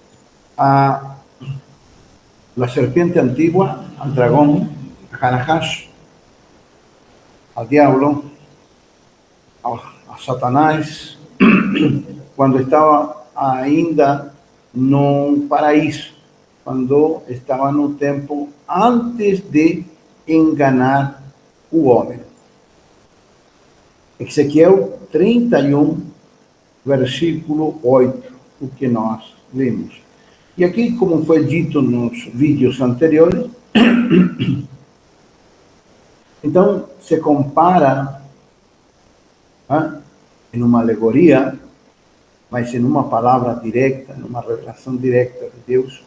a la serpiente antigua, al dragón, a Nahash, al diablo, a Satanás, cuando estava ainda no paraíso, quando estava no tempo antes de enganar o homem. Ezequiel 31, versículo 8, o que nós lemos. E aqui, como foi dito nos vídeos anteriores, então se compara em uma alegoria, mas em uma palavra direta, numa revelação direta de Deus,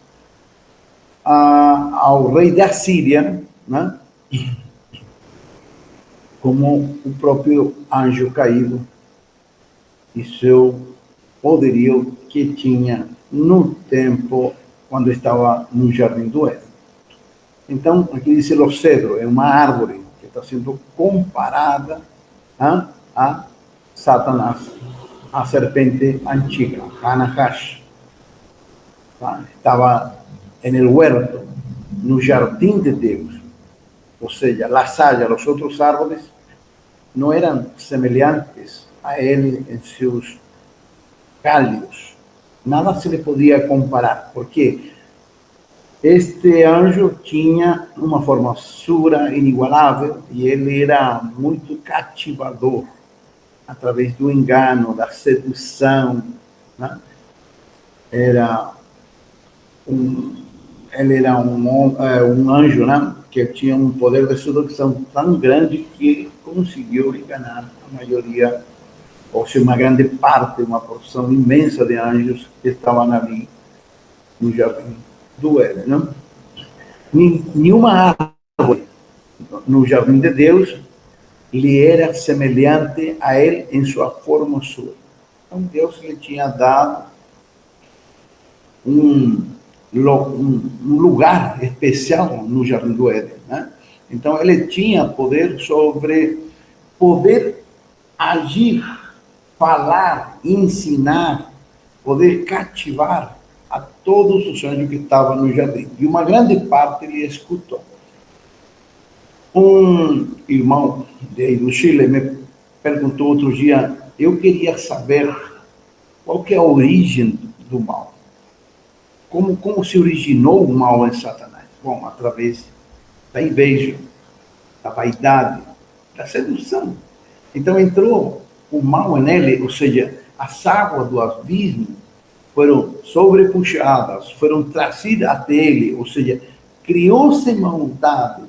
ao rei da Síria, né? Como o próprio anjo caído e seu poderio que tinha no tempo quando estava no jardim do Éden. Então, aqui diz o cedro, é uma árvore que está sendo comparada a Satanás, a serpente antiga, a Nahash. Estava no huerto, no jardim de Deus. Ou seja, a saya, os outros árvores, não eram semelhantes a ele em seus galhos. Nada se lhe podia comparar, porque este anjo tinha uma formosura inigualável e ele era muito cativador, através do engano, da sedução, né? Ele era um anjo, né? Que tinha um poder de sedução tão grande que conseguiu enganar a maioria, ou seja, uma grande parte, uma porção imensa de anjos que estavam ali no jardim do Éden, não? Nenhuma árvore no jardim de Deus lhe era semelhante a ele em sua formosura. Então Deus lhe tinha dado um lugar especial no jardim do Éden, né? Então ele tinha poder agir, falar, ensinar, poder cativar a todos os anjos que estavam no jardim. E uma grande parte ele escutou. Um irmão do Chile me perguntou outro dia, eu queria saber qual que é a origem do mal. Como se originou o mal em Satanás? Bom, através da inveja, da vaidade, da sedução. Então entrou o mal nele, ou seja, as águas do abismo foram sobrepuxadas, foram trazidas até ele, ou seja, criou-se maldade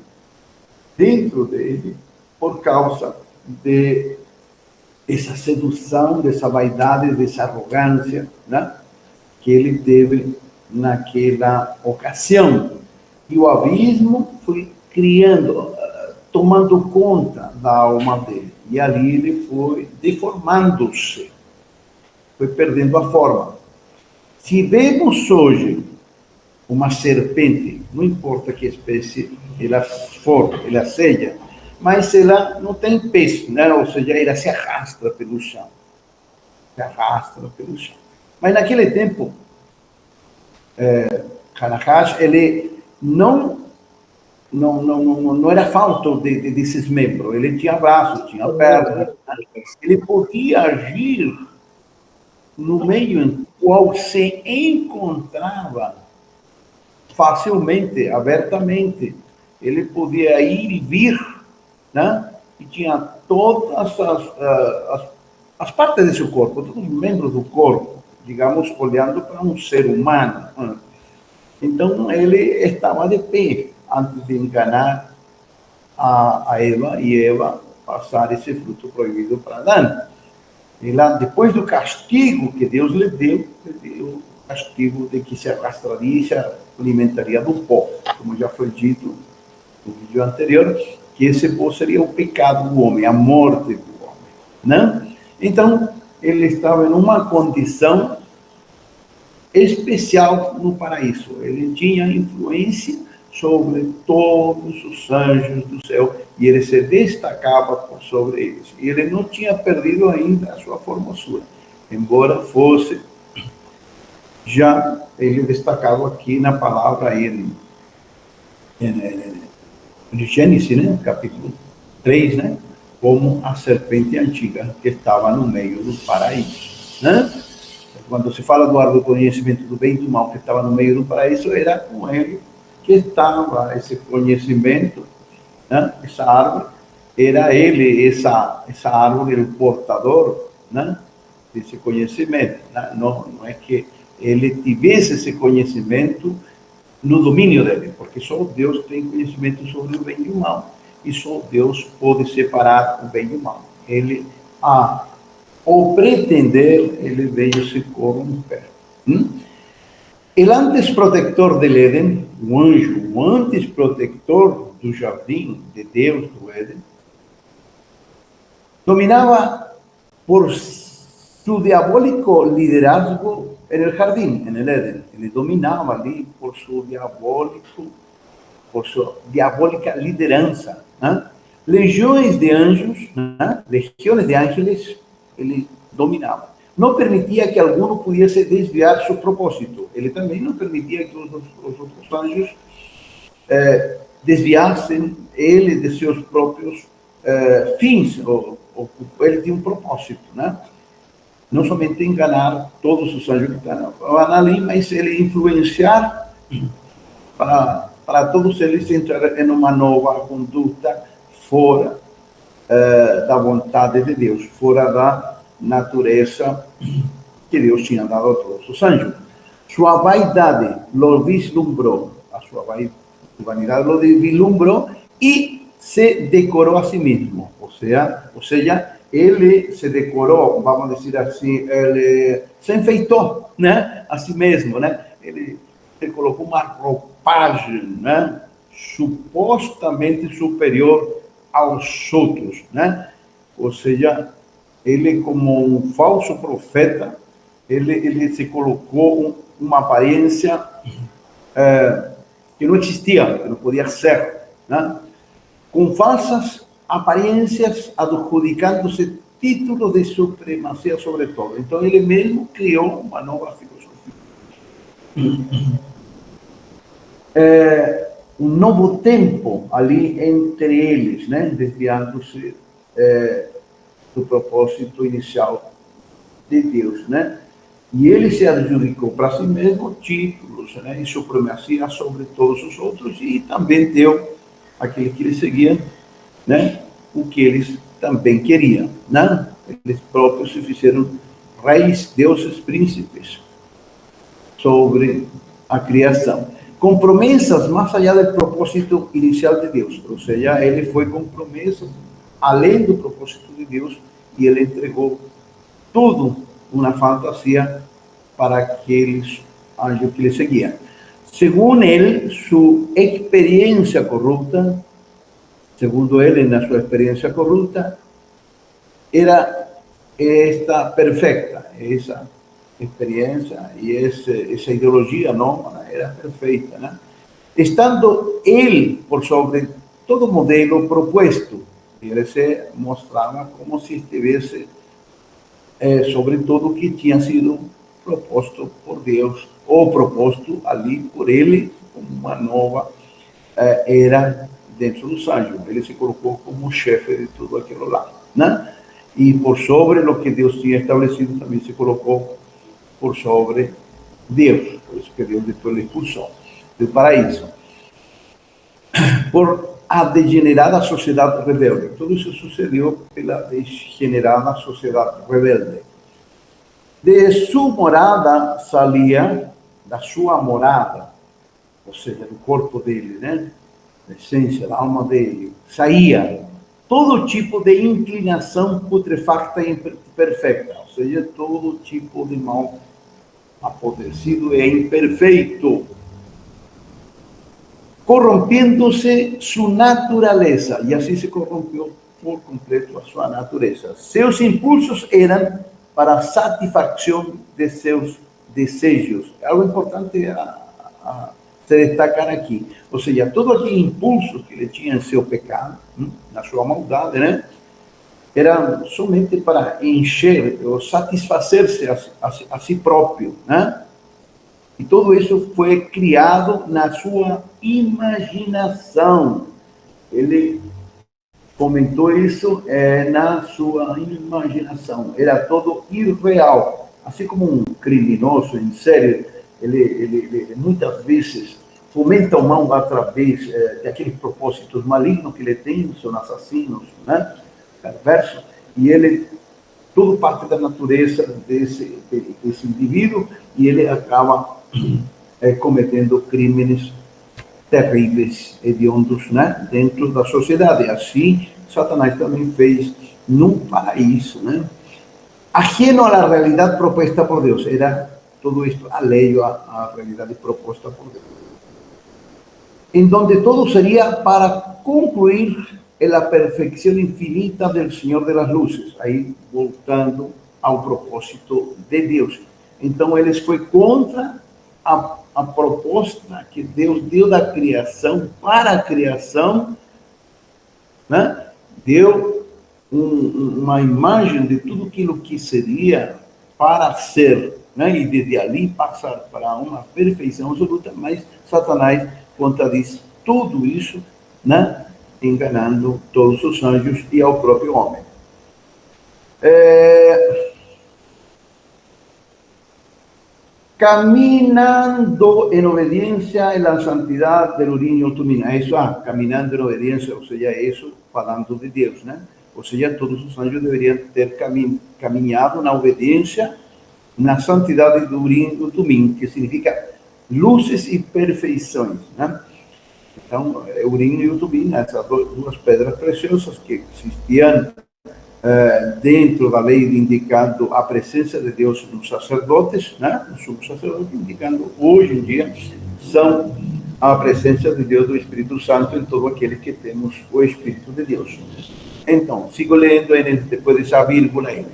dentro dele por causa de essa sedução, dessa vaidade, dessa arrogância, né, que ele teve naquela ocasião. E o abismo foi criando, tomando conta da alma dele. E ali ele foi deformando-se, foi perdendo a forma. Se vemos hoje uma serpente, não importa que espécie ela for, ela seja, mas ela não tem pés, né? Ou seja, ela se arrasta pelo chão. Se arrasta pelo chão. Mas naquele tempo, Hanahash, ele não era falto desses membros. Ele tinha braços, tinha pernas. Ele podia agir no meio em qual se encontrava facilmente, abertamente. Ele podia ir e vir, né? E tinha todas as partes de seu corpo, todos os membros do corpo, digamos, olhando para um ser humano. Então, ele estava de pé antes de enganar a Eva e Eva passar esse fruto proibido para Adão. E lá, depois do castigo que Deus lhe deu o castigo de que se arrastraria e se alimentaria do pó, como já foi dito no vídeo anterior, que esse pó seria o pecado do homem, a morte do homem, né? Então, ele estava em uma condição especial no paraíso. Ele tinha influência sobre todos os anjos do céu e ele se destacava por sobre eles. E ele não tinha perdido ainda a sua formosura, embora fosse já ele destacava aqui na palavra em Gênesis, né, capítulo 3, né, como a serpente antiga que estava no meio do paraíso, né? Quando se fala do árvore do conhecimento do bem e do mal que estava no meio do paraíso, era com ele que estava esse conhecimento, né? Essa árvore, era ele, essa árvore, o portador, né? Desse conhecimento, né? Não é que ele tivesse esse conhecimento no domínio dele, porque só Deus tem conhecimento sobre o bem e o mal, e só Deus pode separar o bem e o mal. Ele, ao pretender, ele veio se corromper. O antes protetor del Éden, o anjo, o antes protetor do jardim de Deus do Éden, dominava por su diabólico liderazgo en el jardín, en el Éden. Ele dominava ali por sua diabólica liderança, né? Legiões de anjos, né? Legiões de ángeles, ele dominava. Não permitia que alguno pudesse desviar seu propósito. Ele também não permitia que os outros anjos desviassem ele de seus próprios fins. Ele tinha um propósito, né? Não somente enganar todos os anjos que estavam ali, mas ele influenciar para todos eles entrar em uma nova conduta fora da vontade de Deus, fora da natureza que Deus tinha dado a todos os anjos. Sua vaidade lo vislumbrou, a sua vanidade lo vislumbrou e se decorou a si mesmo. Ou seja, ele se decorou, vamos dizer assim, ele se enfeitou, né, a si mesmo, né? Ele se colocou uma roupagem, né, supostamente superior aos outros, né? Ou seja, ele como um falso profeta, ele se colocou uma aparência que não existia, que não podia ser, né? Com falsas aparências, adjudicando-se títulos de supremacia sobre todo. Então, ele mesmo criou uma nova filosofia. Um novo tempo ali entre eles, né? Desviando-se do propósito inicial de Deus, né? E ele se adjudicou para si mesmo títulos, né? E supremacia sobre todos os outros, e também deu àquele que ele seguia, né? O que eles também queriam, né? Eles próprios se fizeram reis, deuses, príncipes sobre a criação, com promessas mais allá do propósito inicial de Deus. Ou seja, ele foi com promessas além do propósito de Deus, e ele entregou tudo uma fantasia para aqueles anjos que ele seguiam. Segundo ele, sua experiência corrupta, segundo ele, na sua experiência corrupta, era esta perfeita, essa experiência e essa ideologia nômada era perfeita, né? Estando ele por sobre todo modelo proposto, ele se mostrava como se estivesse sobre tudo que tinha sido proposto por Deus, ou proposto ali por ele, como uma nova era dentro dos anjos. Ele se colocou como chefe de tudo aquilo lá, né? E por sobre o que Deus tinha estabelecido, também se colocou por sobre Deus. Por isso que Deus depois ele expulsou do paraíso. Por a degenerada sociedade rebelde. Tudo isso sucedeu pela degenerada sociedade rebelde. De sua morada saía, da sua morada, ou seja, do corpo dele, né? Da essência, da alma dele, saía todo tipo de inclinação putrefacta e imperfeita, ou seja, todo tipo de mal apodrecido e imperfeito, corrompendo-se sua natureza, e assim se corrompeu por completo a sua natureza. Seus impulsos eram para a satisfação de seus desejos. É algo importante a se destacar aqui. Ou seja, todo aquele impulso que ele tinha em seu pecado, na sua maldade, né? Era somente para encher ou satisfazer-se a si próprio, né? E tudo isso foi criado na sua imaginação. Ele comentou isso na sua imaginação. Era todo irreal. Assim como um criminoso em série, ele muitas vezes fomenta o mal através daqueles propósitos malignos que ele tem, são assassinos, né? Perversos, e ele, tudo parte da natureza desse indivíduo, e ele acaba cometendo crimes terríveis, hediondos, né? Dentro da sociedade. Assim, Satanás também fez no paraíso, né? Ajeno à realidade proposta por Deus. Era tudo isto alheio à realidade proposta por Deus. Em donde todo seria para concluir a perfeição infinita do Senhor das Luzes. Aí, voltando ao propósito de Deus. Então, eles foi contra a proposta que Deus deu da criação para a criação, né? Deu uma imagem de tudo aquilo que seria para ser, né? E desde ali passar para uma perfeição absoluta, mas Satanás contradiz tudo isso, né? Enganando todos os anjos e ao próprio homem. Caminando en obediencia en la santidad del Urim y Tumim. Eso, caminando en obediencia, ou seja, isso falando de Deus, né? Ou seja, todos os anjos deveriam ter caminhado na obediência, na santidade do Urim e Tumim, que significa luzes e perfeições, né? Então, o Urim e o Tumim, essas duas pedras preciosas que existiam dentro da lei, indicando a presença de Deus nos sacerdotes, né? Nos sumos sacerdotes, indicando hoje em dia são a presença de Deus, do Espírito Santo, em todo aquele que temos o Espírito de Deus. Então, sigo lendo depois dessa vírgula aí.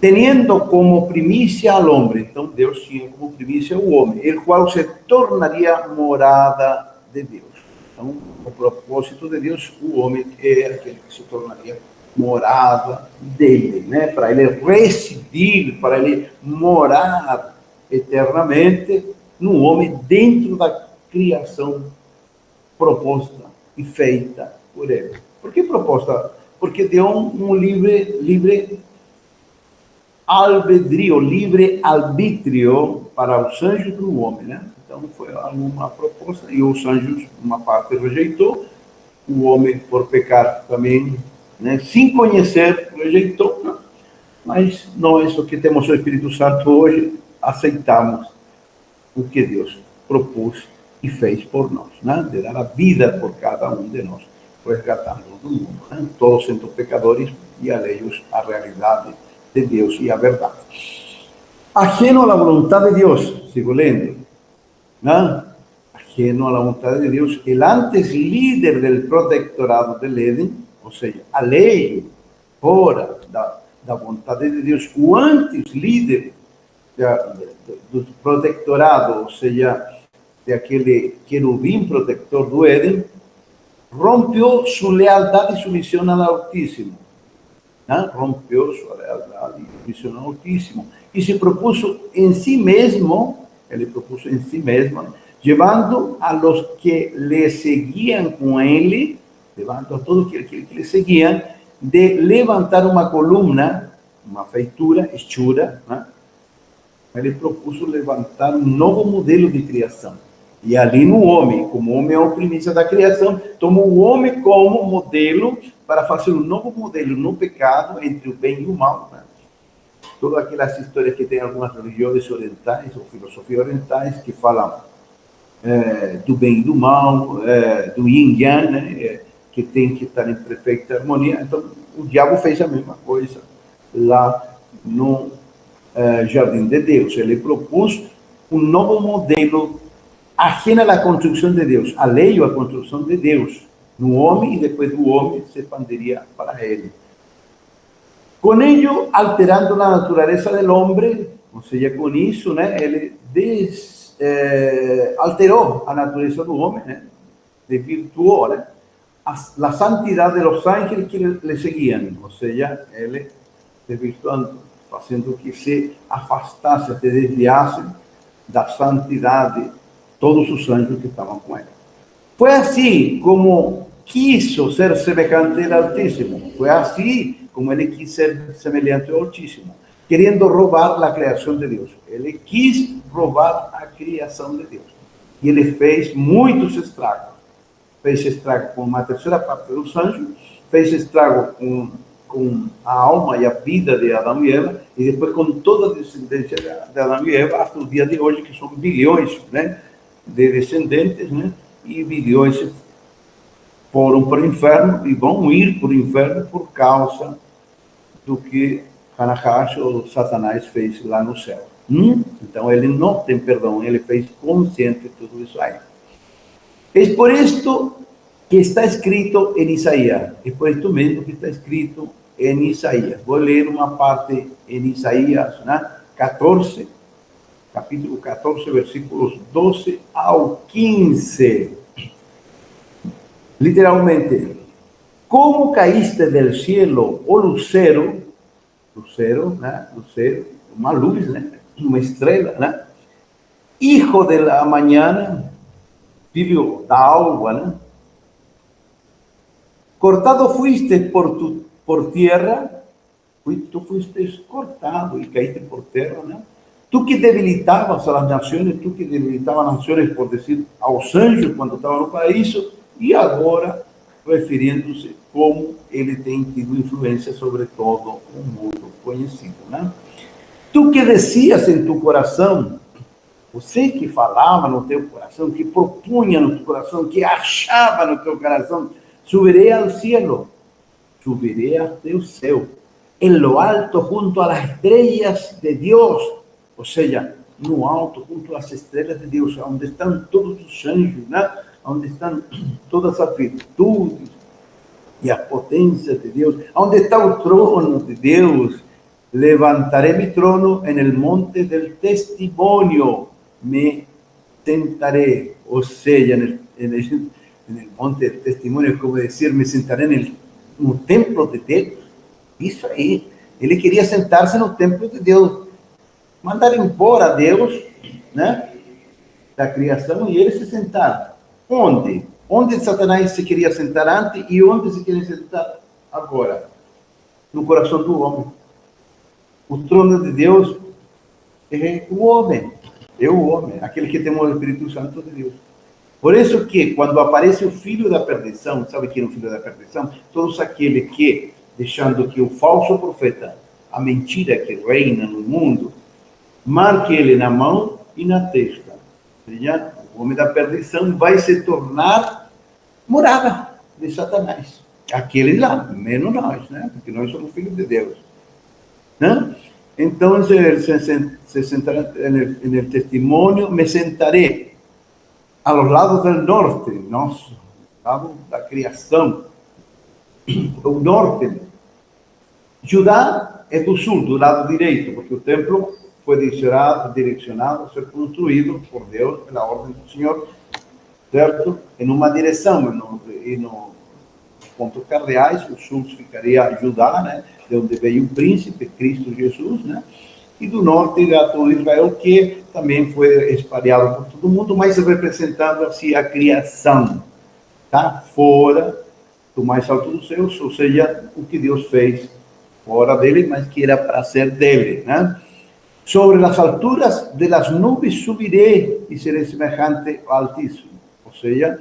Teniendo como primicia al hombre, então Deus tinha como primícia o homem, el qual se tornaria morada de Deus. Então, o propósito de Deus, o homem é aquele que se tornaria morada dele, né? Para ele residir, para ele morar eternamente no homem, dentro da criação proposta e feita por ele. Por que proposta? Porque deu um livre albedrío, livre arbítrio para os anjos e para o homem, né? Então foi uma proposta, e os anjos, uma parte rejeitou, o homem, por pecar também, né, sem conhecer, rejeitou, né? Mas nós, o que temos o Espírito Santo hoje, aceitamos o que Deus propôs e fez por nós, né? De dar a vida por cada um de nós, resgatando do mundo, né? Todos sendo pecadores e alheios à realidade de Deus e à verdade. Ajeno à vontade de Deus, sigo lendo, ¿no? Ajeno a la voluntad de Dios, el antes líder del protectorado del Éden, ou seja, alheio, fora da vontade de Deus, o antes líder do protectorado, ou seja, de aquele querubim protetor do Éden, rompeu sua lealdade e submissão ao Altíssimo. ¿No? Rompió su lealtad y submisión al Altísimo y se propuso en sí mismo, llevando a los que le seguían con él, llevando a todos aquellos que le seguían, de levantar una columna, una feitura, hechura, ¿no? Ele propuso levantar um novo modelo de criação. E ali no homem, como o homem é a primícia da criação, toma o homem como modelo para fazer um novo modelo no pecado entre o bem e o mal, né? Todas aquelas histórias que tem algumas religiões orientais ou filosofias orientais que falam do bem e do mal, do yin e yang, né? Que tem que estar em perfeita harmonia. Então, o diabo fez a mesma coisa lá no Jardim de Deus. Ele propôs um novo modelo ajeno à construção de Deus, alheio à construção de Deus no homem, e depois do homem se expandiria para ele. Com ello, alterando a natureza do homem, ou seja, com isso, né, ele alterou a natureza do homem, né, desvirtuou, né, a santidade dos ángeles que le seguiam, ou seja, ele desvirtuando, fazendo que se afastasse, se desviasse da santidade todos os anjos que estavam com ele. Foi assim como quiso ser semejante ao Altíssimo. Foi assim como ele quis ser semelhante ao Altíssimo, querendo roubar a criação de Deus. Ele quis roubar a criação de Deus. E ele fez muitos estragos. Fez estrago com uma terceira parte dos anjos, fez estrago com a alma e a vida de Adão e Eva, e depois com toda a descendência de Adão e Eva, até o dia de hoje, que são bilhões, né, de descendentes, né, e bilhões foram para o inferno e vão ir para o inferno por causa do que Hanahash ou Satanás fez lá no céu. Então ele não tem perdão, ele fez consciente tudo isso aí. É por isto que está escrito em Isaías, é por isto mesmo que está escrito em Isaías. Vou ler uma parte em Isaías, né, 14, capítulo 14, versículos 12 ao 15. Literalmente, como caíste del cielo, o lucero, né, lucero, uma luz, né, uma estrela, né, hijo de la mañana, filho da alva, né, cortado fuiste por tierra, tu fuiste cortado e caíste por terra, né? Tu que debilitabas as nações, tu que debilitabas as nações, por dizer, aos anjos quando estavam no paraíso, e agora referindo-se como ele tem tido influência sobre todo o mundo conhecido, né? Tu que descias em tu coração, você que falava no teu coração, que propunha no teu coração, que achava no teu coração, subirei ao cielo, subiré hasta el cielo, en lo alto junto a las estrellas de Dios, ou seja, no alto junto às estrelas de Deus, onde estão todos os anjos, né? Onde estão todas as virtudes e a potência de Deus, onde está o trono de Deus. Levantaré mi trono en el monte del testimonio, me sentaré, ou seja, en el monte del testimonio, como decir, me sentaré no templo de Deus. Isso aí, ele queria sentar-se no templo de Deus, mandar embora Deus, né, da criação, e ele se sentar. Onde? Onde Satanás se queria sentar antes e onde se queria sentar agora? No coração do homem. O trono de Deus é o homem, aquele que tem o Espírito Santo de Deus. Por isso que, quando aparece o filho da perdição, sabe quem é o filho da perdição? Todos aqueles que, deixando que o falso profeta, a mentira que reina no mundo, marque ele na mão e na testa. Ou seja, o homem da perdição vai se tornar morada de Satanás. Aqueles lá, menos nós, né? Porque nós somos filhos de Deus. ¿No? Entonces se sentará en el testimonio, me sentaré a los lados del norte, nosso lado da criação, o norte. Judá é do sul, do lado direito, porque o templo foi direcionado a ser construído por Deus pela ordem do Senhor, certo? Em uma direção, e no pontos cardeais, o sul ficaria Judá, né? De onde veio o príncipe, Cristo Jesus, né? E do norte irá todo Israel, que também foi espalhado por todo mundo, mas representando assim a criação, tá? Fora do mais alto dos céus, ou seja, o que Deus fez fora dele, mas que era para ser dele, né? Sobre as alturas de las nubes subiré e serei semejante ao Altíssimo, ou seja,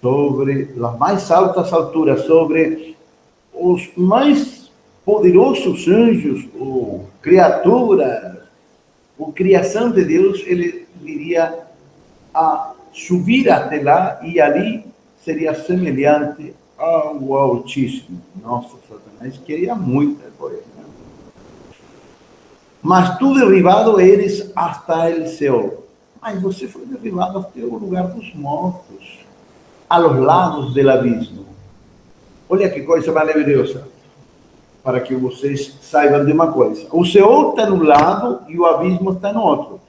sobre as mais altas alturas, sobre os mais poderosos anjos, ou criaturas, ou criação de Deus, ele viria a subir até lá e ali seria semelhante ao Altíssimo. Nossa, Satanás queria muita coisa. Né? Mas tu derribado eres hasta el céu. Mas você foi derribado até o lugar dos mortos, a los lados do abismo. Olha que coisa maravilhosa. Para que vocês saibam de uma coisa. O Seol está num lado e o abismo está no outro.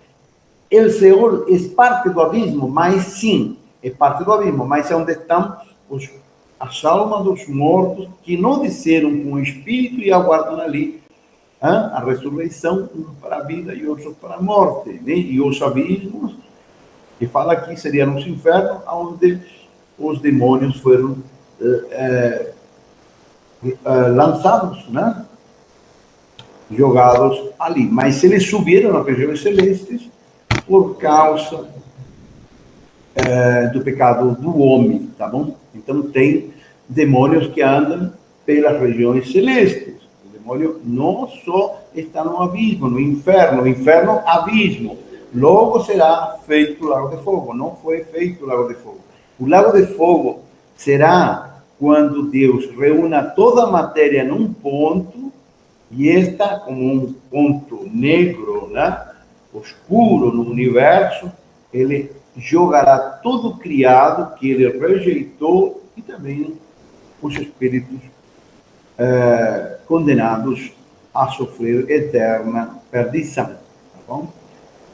O Seol é parte do abismo, mas sim, é parte do abismo, mas é onde estão as almas dos mortos que não desceram com o Espírito e aguardam ali a ressurreição, uns para a vida e outros para a morte. Né? E os abismos, que fala aqui, seriam os infernos, onde os demônios foram lançados, né? Jogados ali. Mas eles subiram nas regiões celestes por causa do pecado do homem, tá bom? Então tem demônios que andam pelas regiões celestes. O demônio não só está no abismo, no inferno, abismo. Logo será feito o lago de fogo. Não foi feito o lago de fogo. O lago de fogo será quando Deus reúna toda a matéria num ponto, e esta como um ponto negro, né, escuro no universo, ele jogará todo criado que ele rejeitou e também os espíritos condenados a sofrer eterna perdição, tá bom?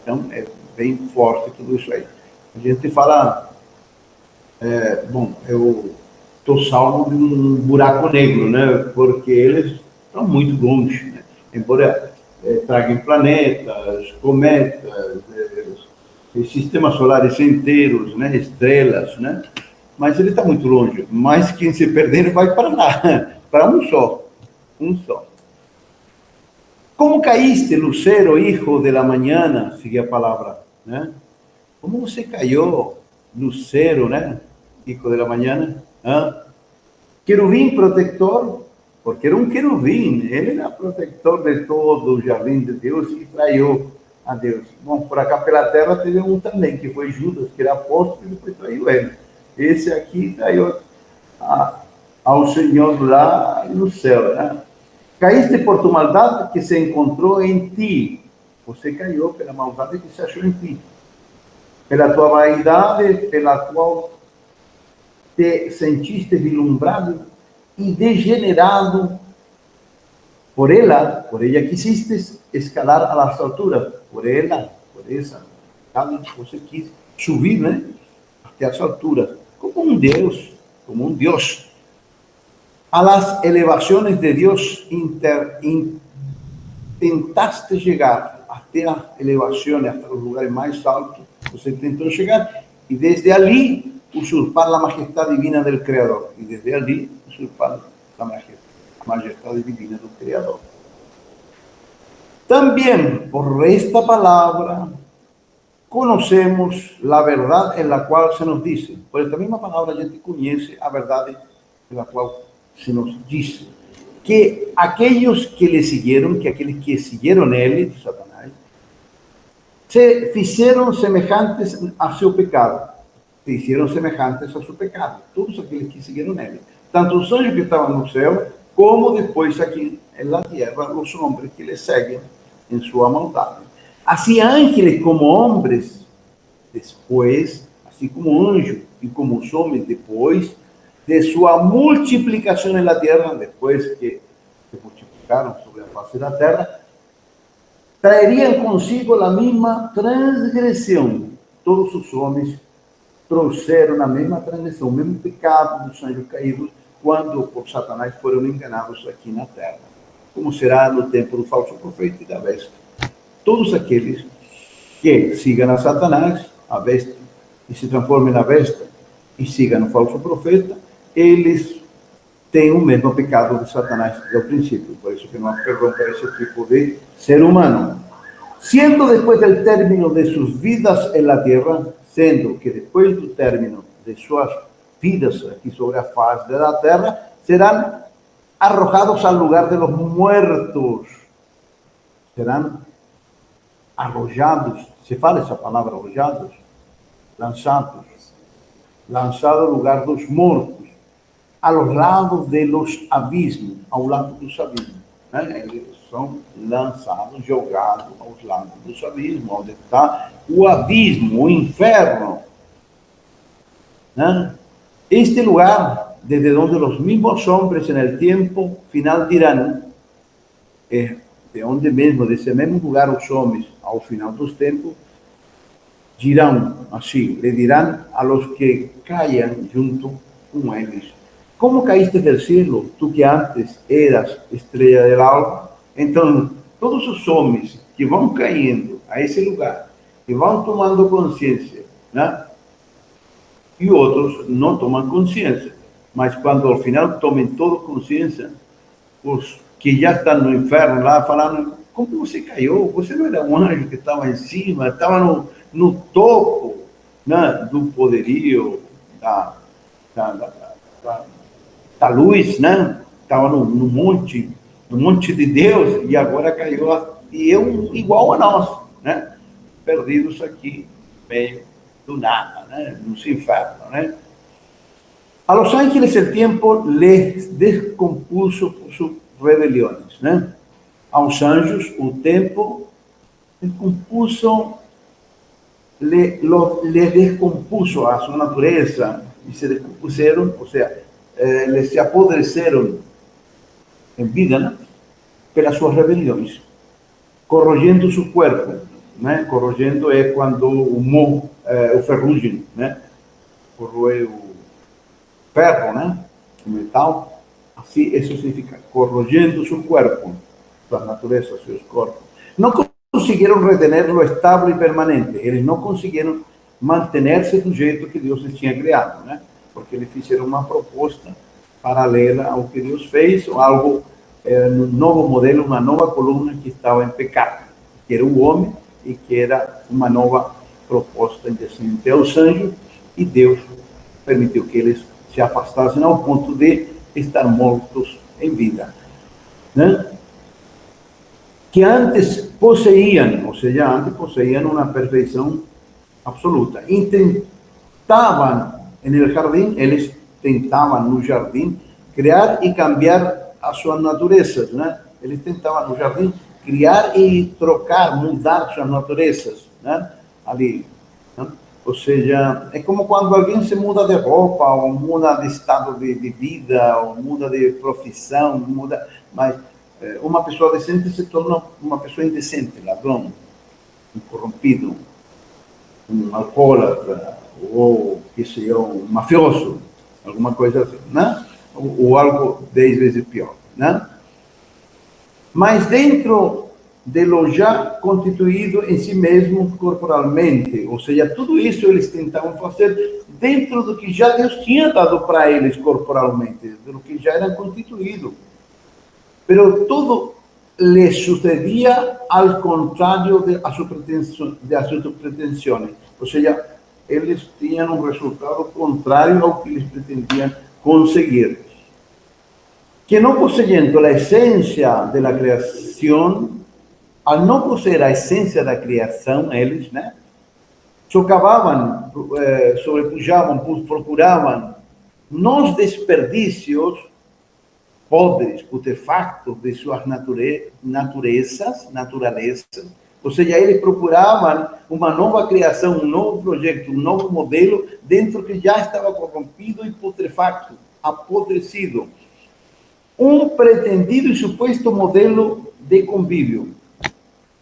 Então, é bem forte tudo isso aí. A gente fala, eu estou salvo de um buraco negro, né? Porque eles estão muito longe, né? Embora tragam planetas, cometas, sistemas solares inteiros, né? Estrelas, né? Mas ele está muito longe. Mas quem se perder vai para lá, para um só. Como caíste, Lucero, hijo de la mañana, sigue a palavra, né? Como você caiu, Lucero, né? Hijo de la mañana. Querubim protetor, porque era um querubim, ele era protetor de todo o jardim de Deus e traiu a Deus. Bom, por acá pela terra teve um também, que foi Judas, que era apóstolo e depois traiu ele. Esse aqui traiu ao Senhor lá no céu, né? Caíste por tu maldade que se encontrou em ti. Você caiu pela maldade que se achou em ti. Pela tua vaidade, pela qual te sentiste vislumbrado e degenerado por ella quisiste escalar a las alturas, por esa, você quis subir, né? Até as alturas, como um Deus. A las elevaciones de Dios intentaste llegar até as elevações, até os lugares mais altos, você tentou chegar, e desde ali usurpar a majestade divina del Creador, e desde ali usurpar a majestade divina do Criador. Também, por esta palavra, conhecemos a verdade em la qual se nos diz. Por esta mesma palavra, a gente conhece a verdade em la qual se nos diz que aqueles que le siguieron, que aqueles que siguieron ele, Satanás, se fizeram semelhantes a seu pecado. Se hicieron semelhantes a su pecado. Todos aqueles que siguieron ele. Tanto os anjos que estavam no céu, como depois aqui na terra, os homens que le seguem em sua maldade. Assim, ángeles como homens, depois, assim como anjos e como os homens, depois de sua multiplicação na terra, depois que se multiplicaram sobre a face da terra, traeriam consigo a mesma transgressão. Todos os homens trouxeram a mesma transgressão, o mesmo pecado dos anjos caídos, quando por Satanás foram enganados aqui na terra. Como será no tempo do falso profeta e da besta. Todos aqueles que sigam a Satanás, a besta, e se transformem na besta, e sigam o falso profeta, eles têm o mesmo pecado de Satanás desde o princípio. Por isso que não há perdão para esse tipo de ser humano. Sendo depois do término de suas vidas na terra, sendo que depois do término de suas vidas aqui sobre a face da terra, serão arrojados ao lugar de los muertos. Serão arrojados, se fala essa palavra, arrojados, lançados ao lugar dos mortos, ao lado de los abismos, ao lado dos abismos. Né? Eles são lançados, jogados aos lados dos abismos, onde está o abismo, o inferno. Né? Este lugar, desde onde os mesmos homens no tempo final dirão, de onde mesmo, desse mesmo lugar, os homens, ao final dos tempos, dirão assim, lhe dirão a los que caiam junto com eles: como caíste del cielo, tu que antes eras estrela del alba? Então, todos os homens que vão caindo a esse lugar, que vão tomando consciência, né? E outros não tomam consciência, mas quando ao final tomem toda consciência, os que já estão no inferno lá falando: como você caiu? Você não era um anjo que estava em cima, estava no topo, né, do poderio, da luz, né? Estava no monte de Deus, e agora caiu, e igual a nós, né? Perdidos aqui, meio do nada, né? Nos infernos, né? A los ángeles el tiempo les descompuso por sus rebeliones, né? Aos anjos o tempo descompuso, les descompuso a sua natureza, e se descompuseram, ou seja, les se apodreceram em vida, né? Pelas suas rebeliões, corroendo seu corpo, né? Corroendo é quando o ferrugem, né? Corroe o ferro, né? O metal. Assim, isso significa corroendo seu corpo, sua natureza, seus corpos. Não conseguiram retener-lo estável e permanente. Eles não conseguiram manter-se do jeito que Deus lhes tinha criado, né? Porque eles fizeram uma proposta paralela ao que Deus fez, ou algo, um novo modelo, uma nova coluna que estava em pecado, que era o homem, e que era uma nova proposta indecente aos anjos, e Deus permitiu que eles se afastassem ao ponto de estar mortos em vida, né? Que antes possuíam, ou seja, antes possuíam uma perfeição absoluta. E tentavam no jardim criar e cambiar as suas naturezas, né? Eles tentavam no jardim criar e trocar, mudar suas naturezas, né? Ali, né? Ou seja, é como quando alguém se muda de roupa, ou muda de estado de vida, ou muda de profissão, muda, mas uma pessoa decente se torna uma pessoa indecente, ladrão, um corrompido, um alcoólatra, ou, que sei eu, um mafioso, alguma coisa assim, né? Ou algo 10 vezes pior, né? Mas dentro de lo já constituído em si mesmo corporalmente, ou seja, tudo isso eles tentavam fazer dentro do que já Deus tinha dado para eles corporalmente, do que já era constituído. Pero todo les sucedía al contrario de sus pretensiones. O sea, ellos tenían un resultado contrario a lo que les pretendían conseguir. Que no poseyendo la esencia de la creación, al no poseer la esencia de la creación, ellos, ¿no? Socavaban, sobrepujaban, procuraban nos desperdicios podres, putefactos de suas naturezas, ou seja, eles procuravam uma nova criação, um novo projeto, um novo modelo dentro que já estava corrompido e putrefacto, apodrecido. Um pretendido e suposto modelo de convívio.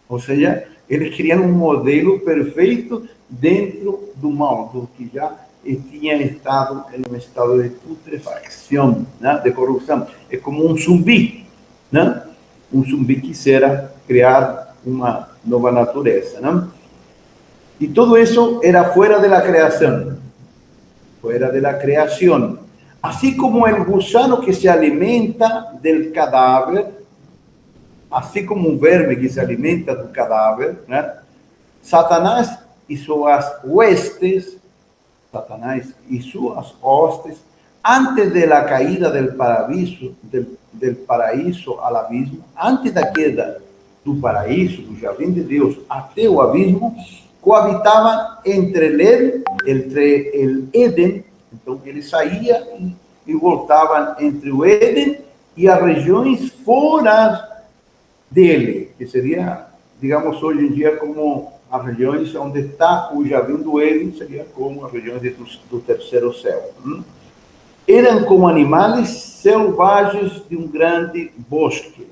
Ou seja, eles queriam um modelo perfeito dentro do mal, do que já tinha estado em um estado de putrefacção, né? De corrupção. É como um zumbi, né? Um zumbi quisera criar uma nova natureza, né? E tudo isso era fora da criação, fora da criação. Assim como o gusano que se alimenta del cadáver, assim como um verme que se alimenta do cadáver, né? Satanás e suas huestes, Satanás y sus hostes, antes de la caída del paraíso al abismo, antes da queda do paraíso, do jardim de Deus, até o abismo, coabitavam entre el Éden. Então, ele saía e voltava entre o Éden e as regiões fora dele, que seria, digamos, hoje em dia como as regiões onde está o jardim do Éden, seria como as regiões do terceiro céu. Eram como animais selvagens de um grande bosque,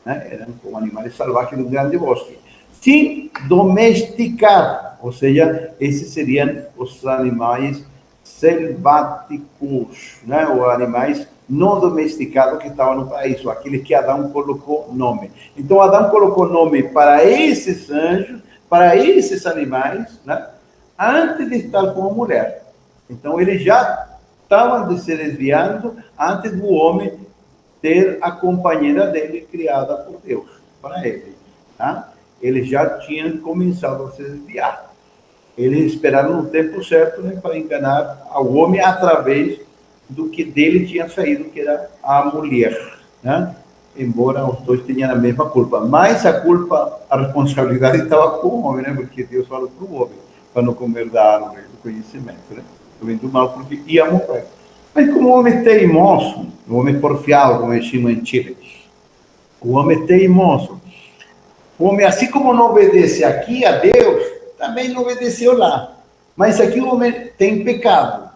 né? Eram como animais selvagens de um grande bosque, sem domesticar, ou seja, esses seriam os animais selváticos, né? Ou animais não domesticados que estavam no paraíso, aqueles que Adão colocou nome. Então, Adão colocou nome para esses anjos, para esses animais, né? Antes de estar com a mulher. Então, eles já estavam se desviando antes do homem ter a companheira dele criada por Deus, para ele. Tá? Eles já tinham começado a se desviar. Eles esperaram o tempo certo, né, para enganar ao homem através do que dele tinha saído, que era a mulher, né? Embora os dois tenham a mesma culpa. Mas a culpa, a responsabilidade estava com o homem, né? Porque Deus falou para o homem, para não comer da árvore do conhecimento, né? Do bem e do mal, porque ia morrer. Mas como o homem é teimoso, o homem porfiado, como decimos em Chile, o homem é teimoso, o homem, assim como não obedece aqui a Deus, também não obedeceu lá. Mas aqui o homem tem pecado.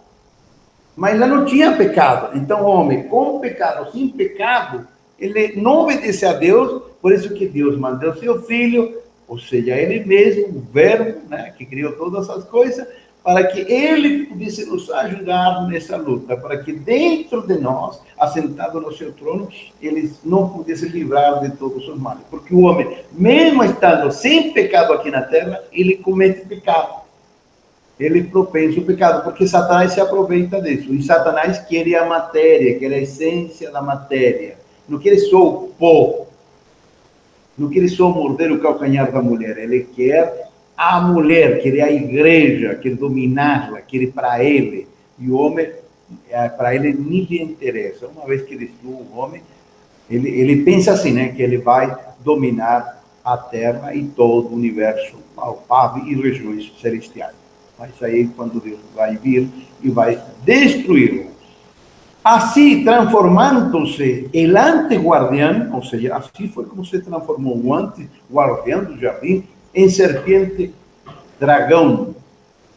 Mas lá não tinha pecado. Então o homem, com pecado, sem pecado, ele não obedece a Deus, por isso que Deus mandou seu filho, ou seja, ele mesmo, o verbo, né, que criou todas as coisas, para que ele pudesse nos ajudar nessa luta, para que dentro de nós, assentado no seu trono, ele não pudesse livrar de todos os males. Porque o homem, mesmo estando sem pecado aqui na terra, ele comete pecado. Ele propensa o pecado, porque Satanás se aproveita disso. E Satanás quer a matéria, quer a essência da matéria. Não quer só o pó, não quer só morder o calcanhar da mulher, ele quer a mulher, quer a igreja, quer dominá-la, quer para ele. E o homem, para ele, nem lhe interessa. Uma vez que ele destrua o homem, ele pensa assim, né, que ele vai dominar a terra e todo o universo palpável e regiões celestiais. Mas aí, quando Deus vai vir e vai destruí-lo. Así transformándose el anteguardián, o sea, así fue como se transformó o anteguardián do jardim em serpiente dragão,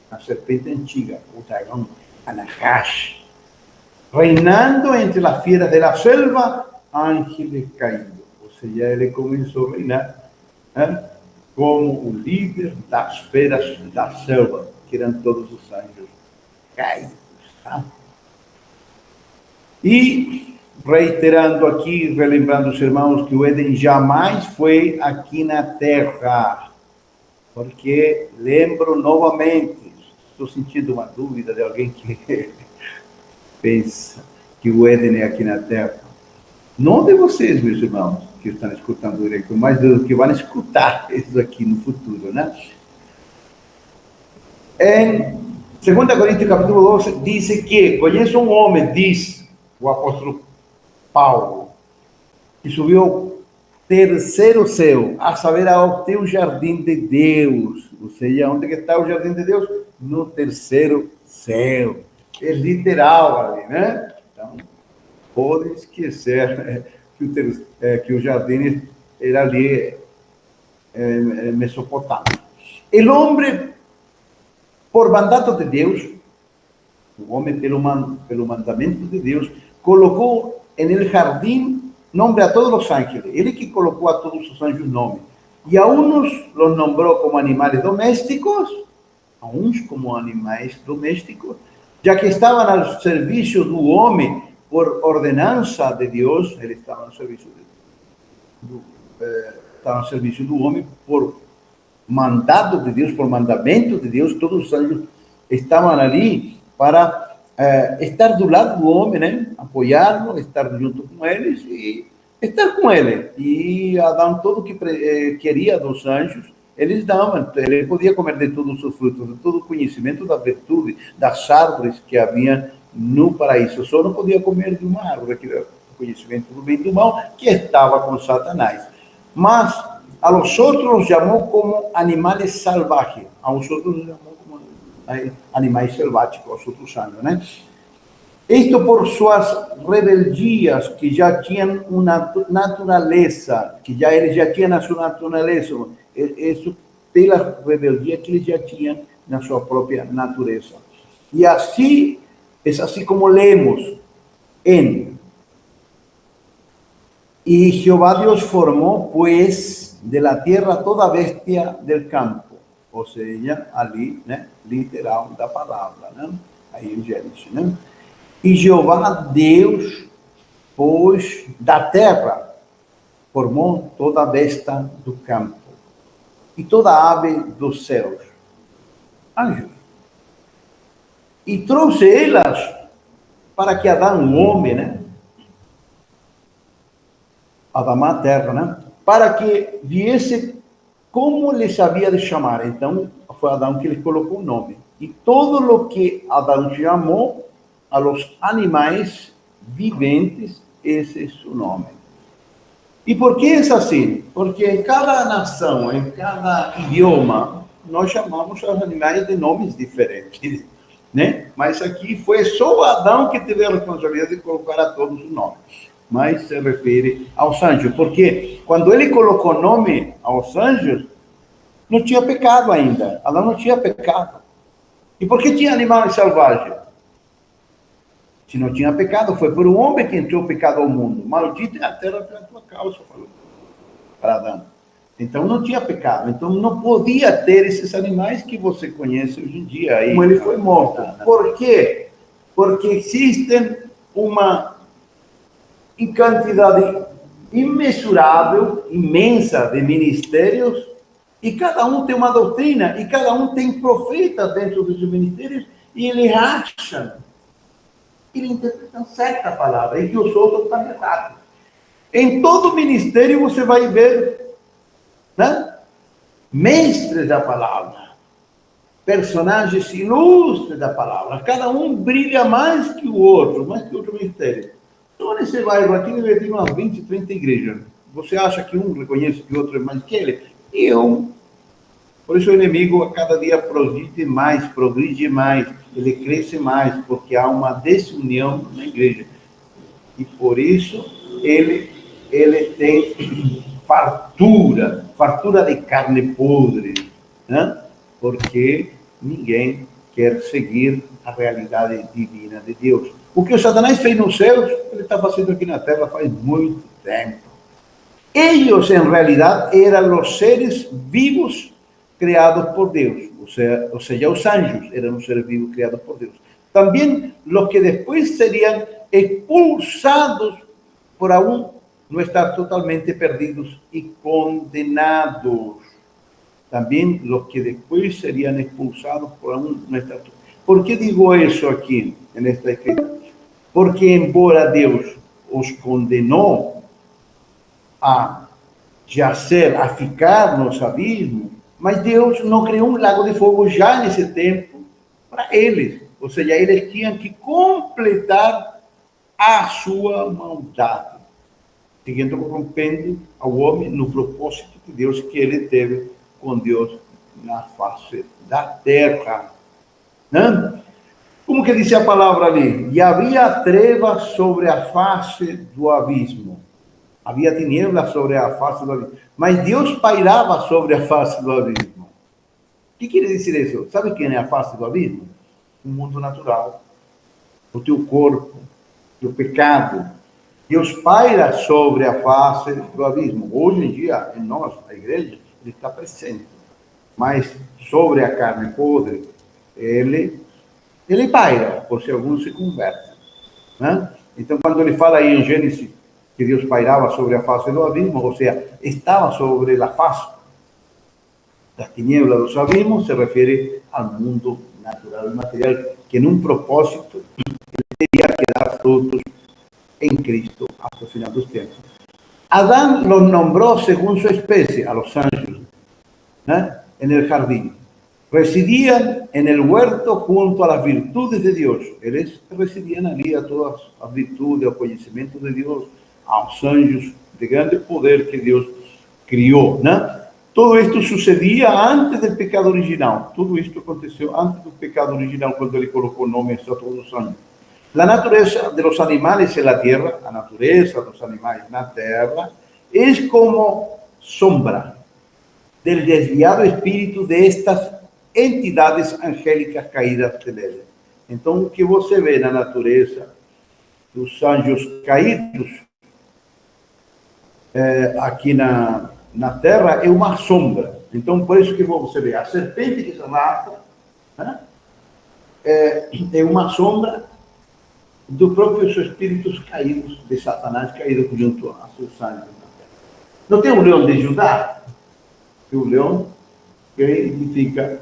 a serpente antiga, o dragão Anahash, reinando entre las fieras de la selva, ángeles caídos. O sea, ele começou a reinar como o líder das feras da selva, que eram todos os anjos caídos. Tá? E, reiterando aqui, relembrando os irmãos, que o Éden jamais foi aqui na Terra, porque, lembro novamente, estou sentindo uma dúvida de alguém que pensa que o Éden é aqui na Terra. Não de vocês, meus irmãos, que estão escutando direito, mas do que vão escutar isso aqui no futuro, né? Em 2 Coríntios, capítulo 12, diz que conheço um homem, diz o apóstolo Paulo, que subiu ao terceiro céu, a saber, ao teu jardim de Deus. Ou seja, onde que está o jardim de Deus? No terceiro céu. É literal ali, né? Então, pode esquecer que o jardim era ali em Mesopotâmia. O homem, por mandato de Deus, o homem pelo mandamento de Deus, colocou no jardim nome a todos os ángeles. Ele que colocou a todos os anjos nome. E a uns los nombrou como animais domésticos, já que estavam ao serviço do homem por ordenança de Deus, eles estavam ao serviço do homem por mandado de Deus, por mandamento de Deus. Todos os anjos estavam ali para estar do lado do homem, né? Apoiá-lo, estar junto com eles e estar com ele. E Adão, tudo que queria dos anjos, eles davam. Ele podia comer de todos os frutos, de todo o conhecimento da virtude, das árvores que havia no paraíso. Só não podia comer de uma árvore, que era o conhecimento do bem e do mal, que estava com Satanás. Mas a los outros chamou como animais salvajes. A os outros chamou como animais selváticos, aos outros anjos, né? Isto por suas rebeldias, que já tinham uma natureza, que já eles já tinham a sua natureza. Isso pela rebeldia que eles já tinham na sua própria natureza. E assim, é assim como lemos em: E Jeová Deus formou, pues, de la tierra toda bestia del campo. Ou seja, ali, né, literal da palavra, né? Aí em Gênesis, né? E Jeová Deus, pois, da terra, formou toda a besta do campo e toda a ave dos céus, anjos, e trouxe elas para que Adão, o homem, né? Adão, a terra, né? Para que viesse como lhes havia de chamar. Então, foi Adão que lhes colocou o nome. E todo o que Adão chamou a los animais viventes, esse é o nome. E por que é assim? Porque em cada nação, em cada idioma, nós chamamos os animais de nomes diferentes, né? Mas aqui foi só Adão que teve a responsabilidade de colocar a todos os nomes. Mas se refere aos anjos, porque quando ele colocou nome aos anjos, não tinha pecado ainda. Adão não tinha pecado. E por que tinha animais selvagens? Se não tinha pecado, foi por um homem que entrou o pecado ao mundo. Maldita é a terra pela tua causa, falou para Adão. Então não tinha pecado. Então não podia ter esses animais que você conhece hoje em dia. Aí, como ele foi morto. Por quê? Porque existem uma quantidade imensurável, imensa de ministérios, e cada um tem uma doutrina, e cada um tem profetas dentro dos ministérios, e eles acham, eles interpretam certa palavra, e que os outros estão errados. Em todo ministério você vai ver, né, mestres da palavra, personagens ilustres da palavra, cada um brilha mais que o outro ministério. Então, nesse bairro aqui, deve ter umas 20, 30 igrejas. Você acha que um reconhece que o outro é mais que ele? Por isso o inimigo a cada dia progride mais, ele cresce mais, porque há uma desunião na igreja. e por isso ele tem fartura de carne podre, né? Porque ninguém quer seguir a realidade divina de Deus. O que o Satanás fez nos céus, ele está fazendo aqui na terra faz muito tempo. Eles, em realidade, eram os seres vivos criados por Deus. Ou seja, os anjos eram os seres vivos criados por Deus. Também os que depois seriam expulsados por aún não estar totalmente perdidos e condenados. Também os que depois seriam expulsados por aún não estar. Por que digo isso aqui, nesta escrita? Porque, embora Deus os condenou a jacer, a ficar nos abismos, mas Deus não criou um lago de fogo já nesse tempo para eles. Ou seja, eles tinham que completar a sua maldade, seguindo corrompendo ao homem no propósito de Deus que ele teve com Deus na face da terra. Né? Como que diz a palavra ali? E havia trevas sobre a face do abismo. Havia tinieblas sobre a face do abismo. Mas Deus pairava sobre a face do abismo. O que quer dizer isso? Sabe quem é a face do abismo? O mundo natural. O teu corpo. O teu pecado. Deus paira sobre a face do abismo. Hoje em dia, em nós, a igreja, ele está presente. Mas sobre a carne podre, ele paira, por se alguns se convertem. Né? Então, quando ele fala aí em Gênesis que Deus pairava sobre a face do abismo, ou seja, estava sobre a face da tiniebla dos abismos, se refere ao mundo natural e material, que num propósito ele teria que dar frutos em Cristo até o final dos tempos. Adán los nombró según su especie, a los anjos, ¿no? En el jardín. Residían en el huerto junto a las virtudes de Dios. Eles residían ali a todas as virtudes, ao conhecimento de Deus, aos anjos de grande poder que Deus criou, né? Todo isto sucedia antes do pecado original. Tudo isto aconteceu antes do pecado original, quando ele colocou nomes a todos os anjos. La naturaleza de los animales en la tierra, la naturaleza de los animales en la tierra, es como sombra del desviado espíritu de estas entidades angélicas caídas del Éden. Então, o que você vê na natureza dos anjos caídos, aqui na terra, é uma sombra. Então, por isso que você vê a serpente que se arrasta, né? É uma sombra do próprios espíritos caídos, de Satanás caído junto a seus anjos na terra. Não tem o leão de Judá? Tem o leão que identifica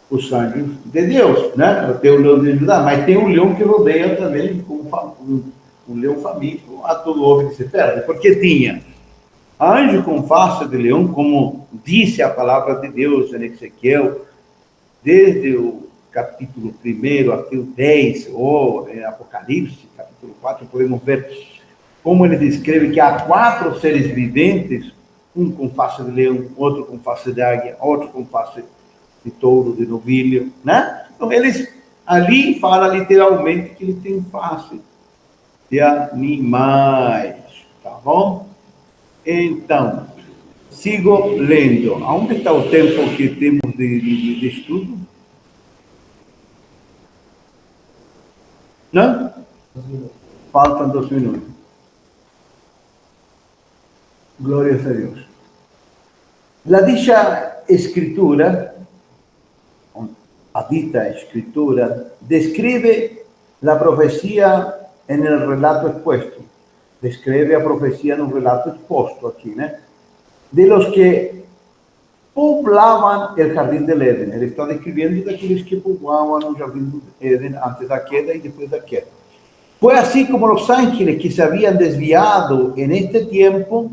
os anjos de Deus, né? Tem o leão de Judá, mas tem um leão que rodeia também, como um leão faminto a todo homem que se perde, porque tinha anjo com face de leão, como disse a palavra de Deus em Ezequiel, desde o capítulo 1 até o 10, ou em Apocalipse, capítulo 4, podemos ver como ele descreve que há 4 seres viventes, um com face de leão, outro com face de águia, outro com face de touro, de novilho, né? Então, eles ali fala literalmente que ele tem face de animais, tá bom? Então, sigo lendo. Onde está o tempo que temos de estudo? Não? Faltam 2 minutos. Glórias a Deus. La dicha escritura, a dita escritura, describe la profecía en el relato expuesto. Describe a profecía en un relato expuesto aquí, ¿no? De los que poblaban el jardín del Éden. Ele está describiendo de aqueles que poblaban el jardín del Éden antes da queda y después da queda. Fue así como los ángeles que se habían desviado en este tiempo,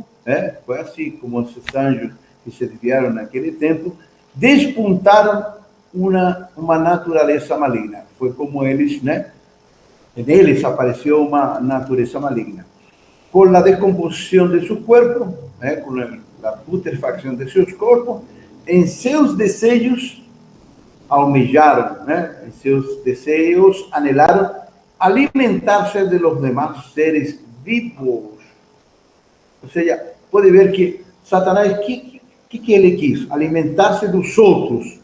fue así como esos ángeles que se desviaron en aquel tiempo, despuntaron una naturaleza maligna. Fue como ellos, ¿no? En ellos apareció una naturaleza maligna. Con la descomposición de su cuerpo, con la putrefacción de sus cuerpos, en seus desejos almejaron, en seus desejos anhelaron alimentarse de los demás seres vivos. Ou seja, pode ver que Satanás, que ele quis? Alimentar-se dos outros.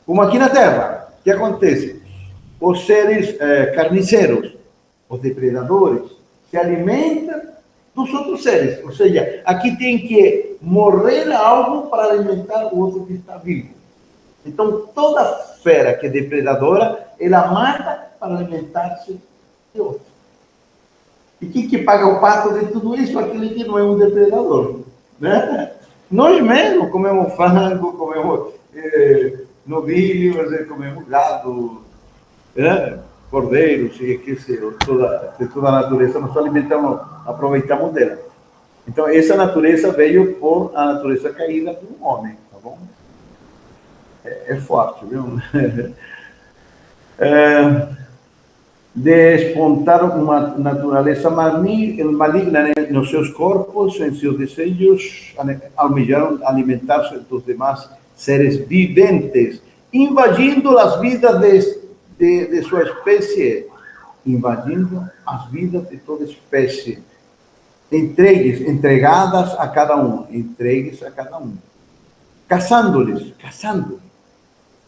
Como aqui na Terra, o que acontece? Os seres carniceiros, os depredadores, se alimentam dos outros seres. Ou seja, aqui tem que morrer algo para alimentar o outro que está vivo. Então, toda fera que é depredadora, ela mata para alimentar-se de outro. E quem que paga o pato de tudo isso? Aquele que não é um depredador. Né? Nós mesmos comemos frango, comemos novilhos, comemos gado, cordeiros, e que sei, de toda a natureza, nós alimentamos, aproveitamos dela. Então, essa natureza veio por a natureza caída do homem, tá bom? É forte, viu? Despontar uma natureza maligna nos seus corpos, em seus desejos, almejaram alimentar-se dos demais seres viventes, invadindo as vidas de sua espécie, invadindo as vidas de toda espécie, entregadas a cada um, entregues a cada um, caçando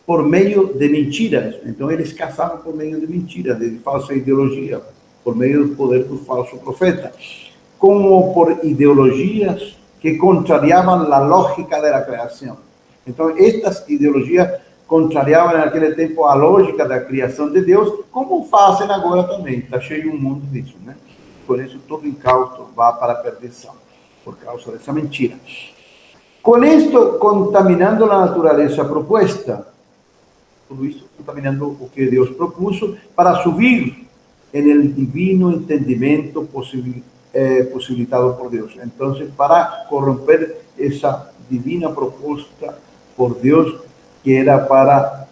por meio de mentiras. Então, eles caçavam por meio de mentiras, de falsa ideologia, por meio do poder do falso profeta, como por ideologias que contrariavam a lógica da criação. Então, estas ideologias contrariavam naquele tempo a lógica da criação de Deus, como fazem agora também. Está cheio um mundo disso, né? Por isso, todo incausto vai para a perdição, por causa dessa mentira. Com isto, contaminando a natureza proposta, tudo isso contaminando o que Deus propôs para subir en el divino entendimento possibilitado por Deus. Então, para corromper essa divina proposta por Deus, que era para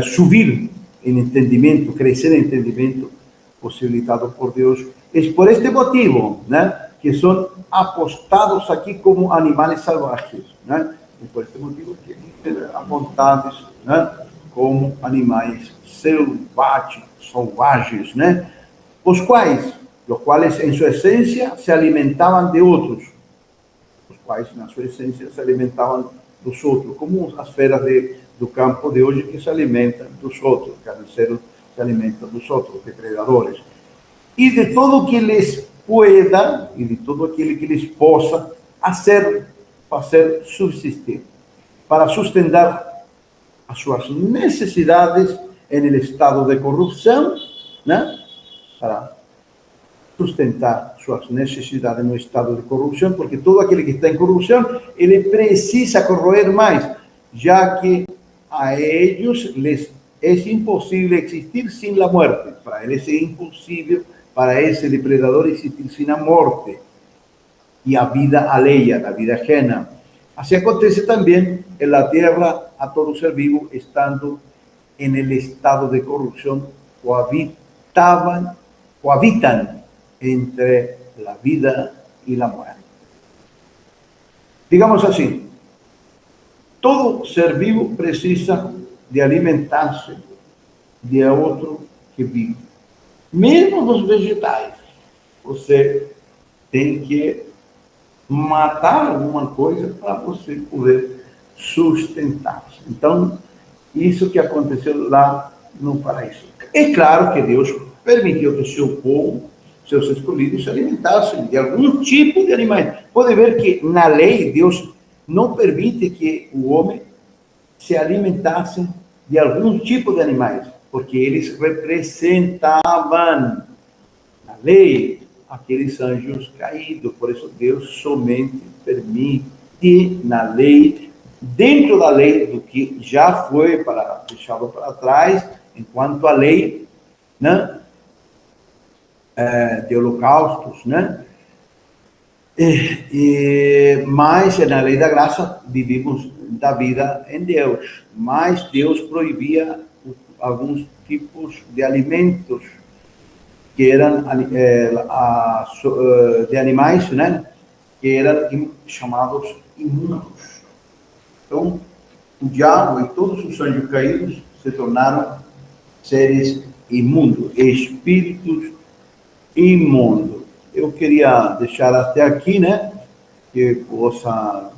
subir em entendimento, crescer em entendimento possibilitado por Deus. É por este motivo, né, que são apostados aqui como animais salvajes, né? E por este motivo que apontados, né, como animais selvagens, né? Os quais em sua essência se alimentavam de outros, os quais na sua essência se alimentavam dos outros, como as feras do campo de hoje que se alimentam dos outros, carniceiros se alimentam dos outros, depredadores, e de todo que lhes pueda, e de todo aquele que lhes possa fazer subsistir, para sustentar as suas necessidades em estado de corrupção, né? Para sustentar suas necessidades no estado de corrupção, porque todo aquele que está em corrupção, ele precisa corroer mais, já que a eles les é impossível existir sem a morte. Para eles é impossível, para esse depredador, existir sem a morte e a vida alheia, a vida ajena. Assim acontece também na terra a todo ser vivo, estando em estado de corrupção, cohabitan entre a vida e a morte. Digamos assim, todo ser vivo precisa de alimentar-se de outro que vive. Mesmo dos vegetais, você tem que matar alguma coisa para você poder sustentar-se. Então, isso que aconteceu lá no paraíso. É claro que Deus permitiu que seu povo, seus escolhidos, se alimentassem de algum tipo de animais. Pode ver que na lei Deus não permite que o homem se alimentasse de algum tipo de animais, porque eles representavam na lei aqueles anjos caídos. Por isso Deus somente permite na lei, dentro da lei do que já foi deixado para trás, enquanto a lei, né, de holocaustos, né? Mas na lei da graça vivimos da vida em Deus, mas Deus proibia alguns tipos de alimentos que eram de animais, né, que eram chamados imundos. Então, o diabo e todos os anjos caídos se tornaram seres imundos, espíritos imundos. Eu queria deixar até aqui, né? Que possa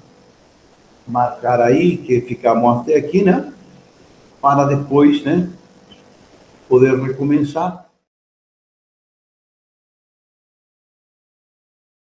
marcar aí, que ficamos até aqui, né? Para depois, né? Poder recomeçar.